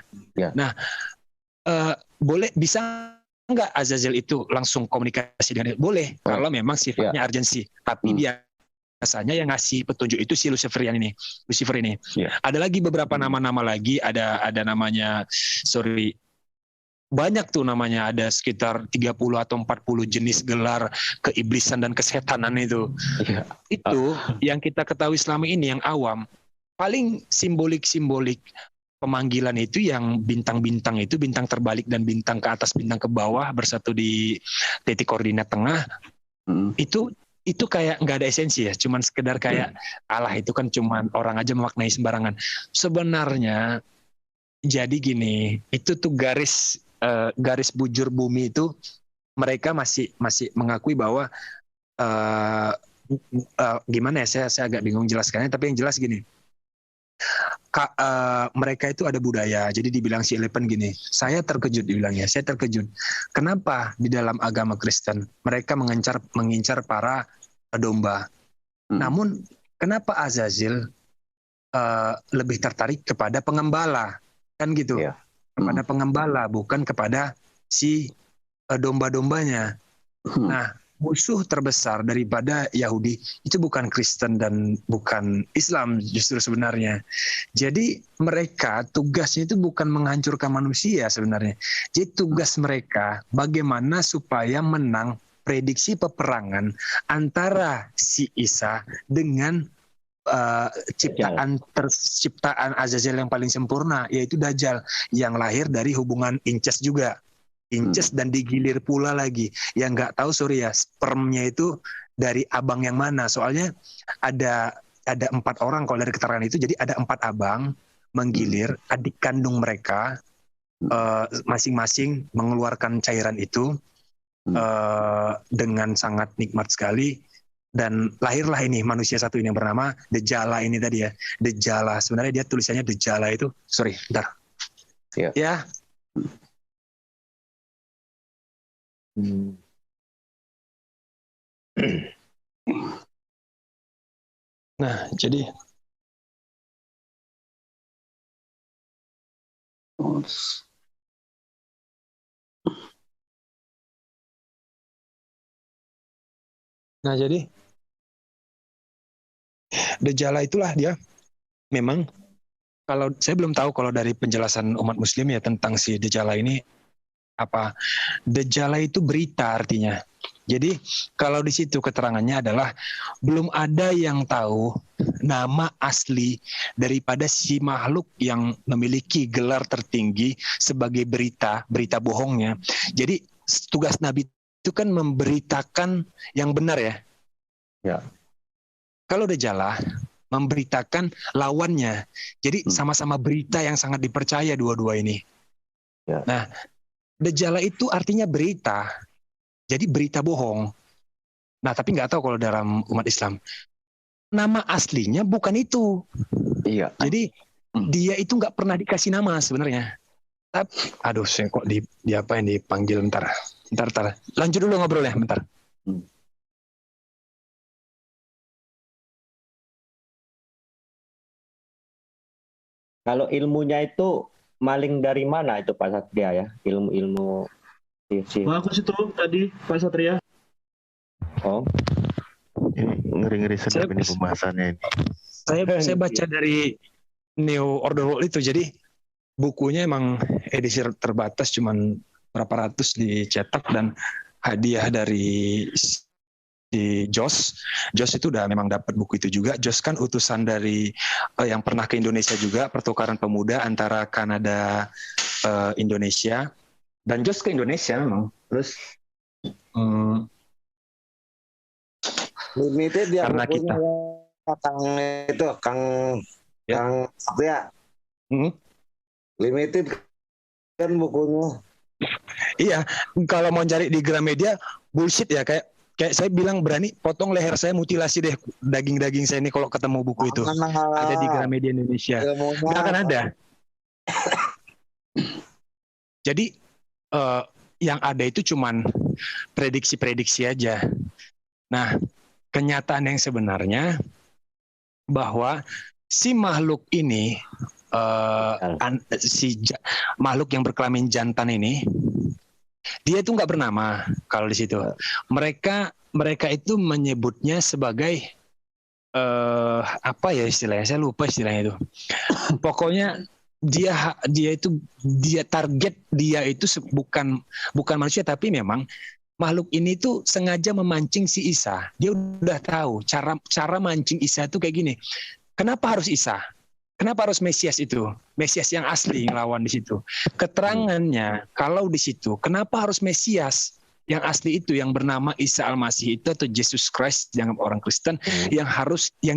Nah, bisa nggak Azazel itu langsung komunikasi dengan dia? Boleh, kalau memang sifatnya urgensi. Tapi biasanya yang ngasih petunjuk itu si Lucifer ini. Ada lagi beberapa nama-nama lagi, ada namanya, banyak tuh namanya, ada sekitar 30 atau 40 jenis gelar keiblisan dan kesetanan itu. Itu yang kita ketahui selama ini, yang awam, paling simbolik pemanggilan itu yang bintang-bintang itu, bintang terbalik dan bintang ke atas, bintang ke bawah bersatu di titik koordinat tengah. Itu kayak nggak ada esensi ya, cuman sekedar kayak Allah itu kan cuman orang aja memaknai sembarangan. Sebenarnya jadi gini, itu tuh garis bujur bumi itu mereka masih mengakui bahwa gimana ya, saya agak bingung jelaskannya, tapi yang jelas gini. Mereka itu ada budaya. Jadi dibilang si Elipen gini, saya terkejut kenapa di dalam agama Kristen mereka mengincar para domba, namun kenapa Azazil lebih tertarik kepada pengembala, kan gitu, kepada pengembala, bukan kepada si domba-dombanya. Nah, musuh terbesar daripada Yahudi itu bukan Kristen dan bukan Islam justru sebenarnya. Jadi mereka tugasnya itu bukan menghancurkan manusia sebenarnya. Jadi tugas mereka bagaimana supaya menang prediksi peperangan antara si Isa dengan ciptaan Azazel yang paling sempurna, yaitu Dajjal yang lahir dari hubungan incest juga. inces dan digilir pula lagi. Yang nggak tahu sorry ya, spermnya itu dari abang yang mana? Soalnya ada 4 orang kalau dari keterangan itu, jadi ada 4 abang menggilir adik kandung mereka, masing-masing mengeluarkan cairan itu dengan sangat nikmat sekali, dan lahirlah ini manusia satu ini yang bernama Dejala ini tadi ya. Dejala, sebenarnya dia tulisannya Dejala itu, sorry, bentar. Ya. Nah, jadi Dejala itulah dia. Memang kalau saya belum tahu kalau dari penjelasan umat muslim ya tentang si Dejala ini apa. Dejala itu berita artinya. Jadi kalau di situ keterangannya adalah belum ada yang tahu nama asli daripada si makhluk yang memiliki gelar tertinggi sebagai berita bohongnya. Jadi tugas Nabi itu kan memberitakan yang benar ya. Ya. Kalau Dejala memberitakan lawannya. Jadi sama-sama berita yang sangat dipercaya dua-dua ini. Ya. Nah, Dejala itu artinya berita. Jadi berita bohong. Nah, tapi nggak tahu kalau dalam umat Islam. Nama aslinya bukan itu. Iya. Jadi dia itu nggak pernah dikasih nama sebenarnya. Tapi, aduh, saya kok di apa yang dipanggil bentar. Lanjut dulu ngobrolnya bentar. Kalau ilmunya itu maling dari mana itu Pak Satria ya? Ilmu Bagus itu tadi Pak Satria. Oh. Ini ngeri-ngeri sedap ini pembahasannya ini. Saya baca dari New Order World itu, jadi bukunya emang edisi terbatas, cuman berapa ratus dicetak, dan hadiah dari si Jos itu udah memang dapat buku itu juga. Jos kan utusan dari yang pernah ke Indonesia juga, pertukaran pemuda antara Kanada Indonesia, dan Jos ke Indonesia memang. Terus limited dia karena kita Kang Satria. Limited kan bukunya. Iya, kalau mau cari di Gramedia bullshit ya, kayak saya bilang berani potong leher saya, mutilasi deh daging saya ini kalau ketemu buku itu. Ada di Gramedia Indonesia. Nggak akan ada. Jadi yang ada itu cuman prediksi-prediksi aja. Nah, kenyataan yang sebenarnya bahwa si makhluk ini, makhluk yang berkelamin jantan ini, dia itu nggak bernama kalau di situ. Mereka itu menyebutnya sebagai apa ya istilahnya? Saya lupa istilahnya itu. Pokoknya dia target dia itu bukan manusia, tapi memang makhluk ini tuh sengaja memancing si Isa. Dia udah tahu cara mancing Isa itu kayak gini. Kenapa harus Isa? Kenapa harus Mesias itu? Mesias yang asli yang lawan di situ. Keterangannya kalau di situ, kenapa harus Mesias yang asli itu yang bernama Isa Al-Masih itu atau Jesus Christ yang orang Kristen yang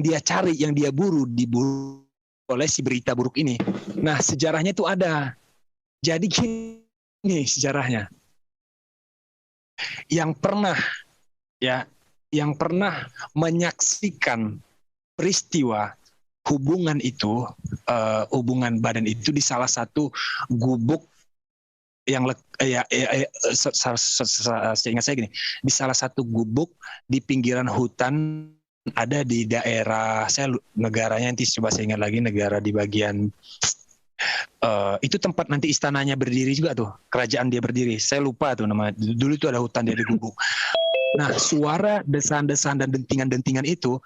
dia cari, yang dia diburu oleh si berita buruk ini. Nah, sejarahnya itu ada. Jadi gini sejarahnya. Yang pernah menyaksikan peristiwa hubungan itu, hubungan badan itu di salah satu gubuk yang seingat saya gini, di salah satu gubuk di pinggiran hutan ada di daerah, saya negaranya nanti coba saya ingat lagi, negara di bagian itu tempat nanti istananya berdiri juga tuh, kerajaan dia berdiri, saya lupa tuh nama, dulu itu ada hutan dia di gubuk. Nah, suara desan-desan dan dentingan-dentingan itu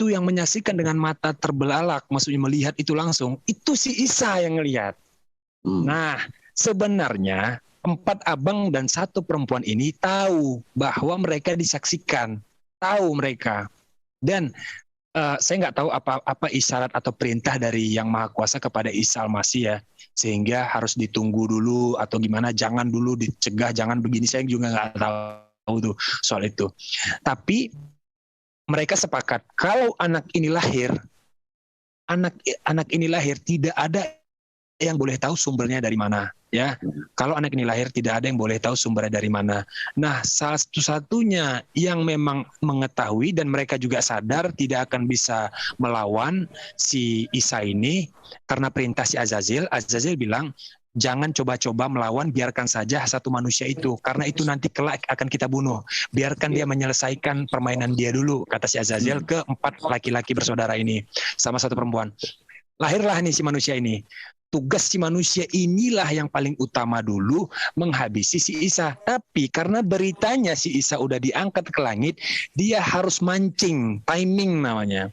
yang menyaksikan dengan mata terbelalak, maksudnya melihat itu langsung, itu si Isa yang ngelihat. Nah, sebenarnya 4 abang dan 1 perempuan ini tahu bahwa mereka disaksikan, tahu mereka. Dan saya nggak tahu apa isyarat atau perintah dari Yang Maha Kuasa kepada Isa Al-Masih ya, sehingga harus ditunggu dulu atau gimana, jangan dulu dicegah, jangan begini, saya juga nggak tahu tuh soal itu. Tapi mereka sepakat kalau anak ini lahir tidak ada yang boleh tahu sumbernya dari mana. Ya, kalau anak ini lahir tidak ada yang boleh tahu sumbernya dari mana. Nah, satu-satunya yang memang mengetahui dan mereka juga sadar tidak akan bisa melawan si Isa ini karena perintah si Azazil. Azazil bilang, jangan coba-coba melawan, biarkan saja satu manusia itu, karena itu nanti kelak akan kita bunuh. Biarkan dia menyelesaikan permainan dia dulu, kata si Azazil ke 4 laki-laki bersaudara ini, sama 1 perempuan. Lahirlah nih si manusia ini. Tugas si manusia inilah yang paling utama dulu, menghabisi si Isa. Tapi karena beritanya si Isa udah diangkat ke langit, dia harus mancing, timing namanya.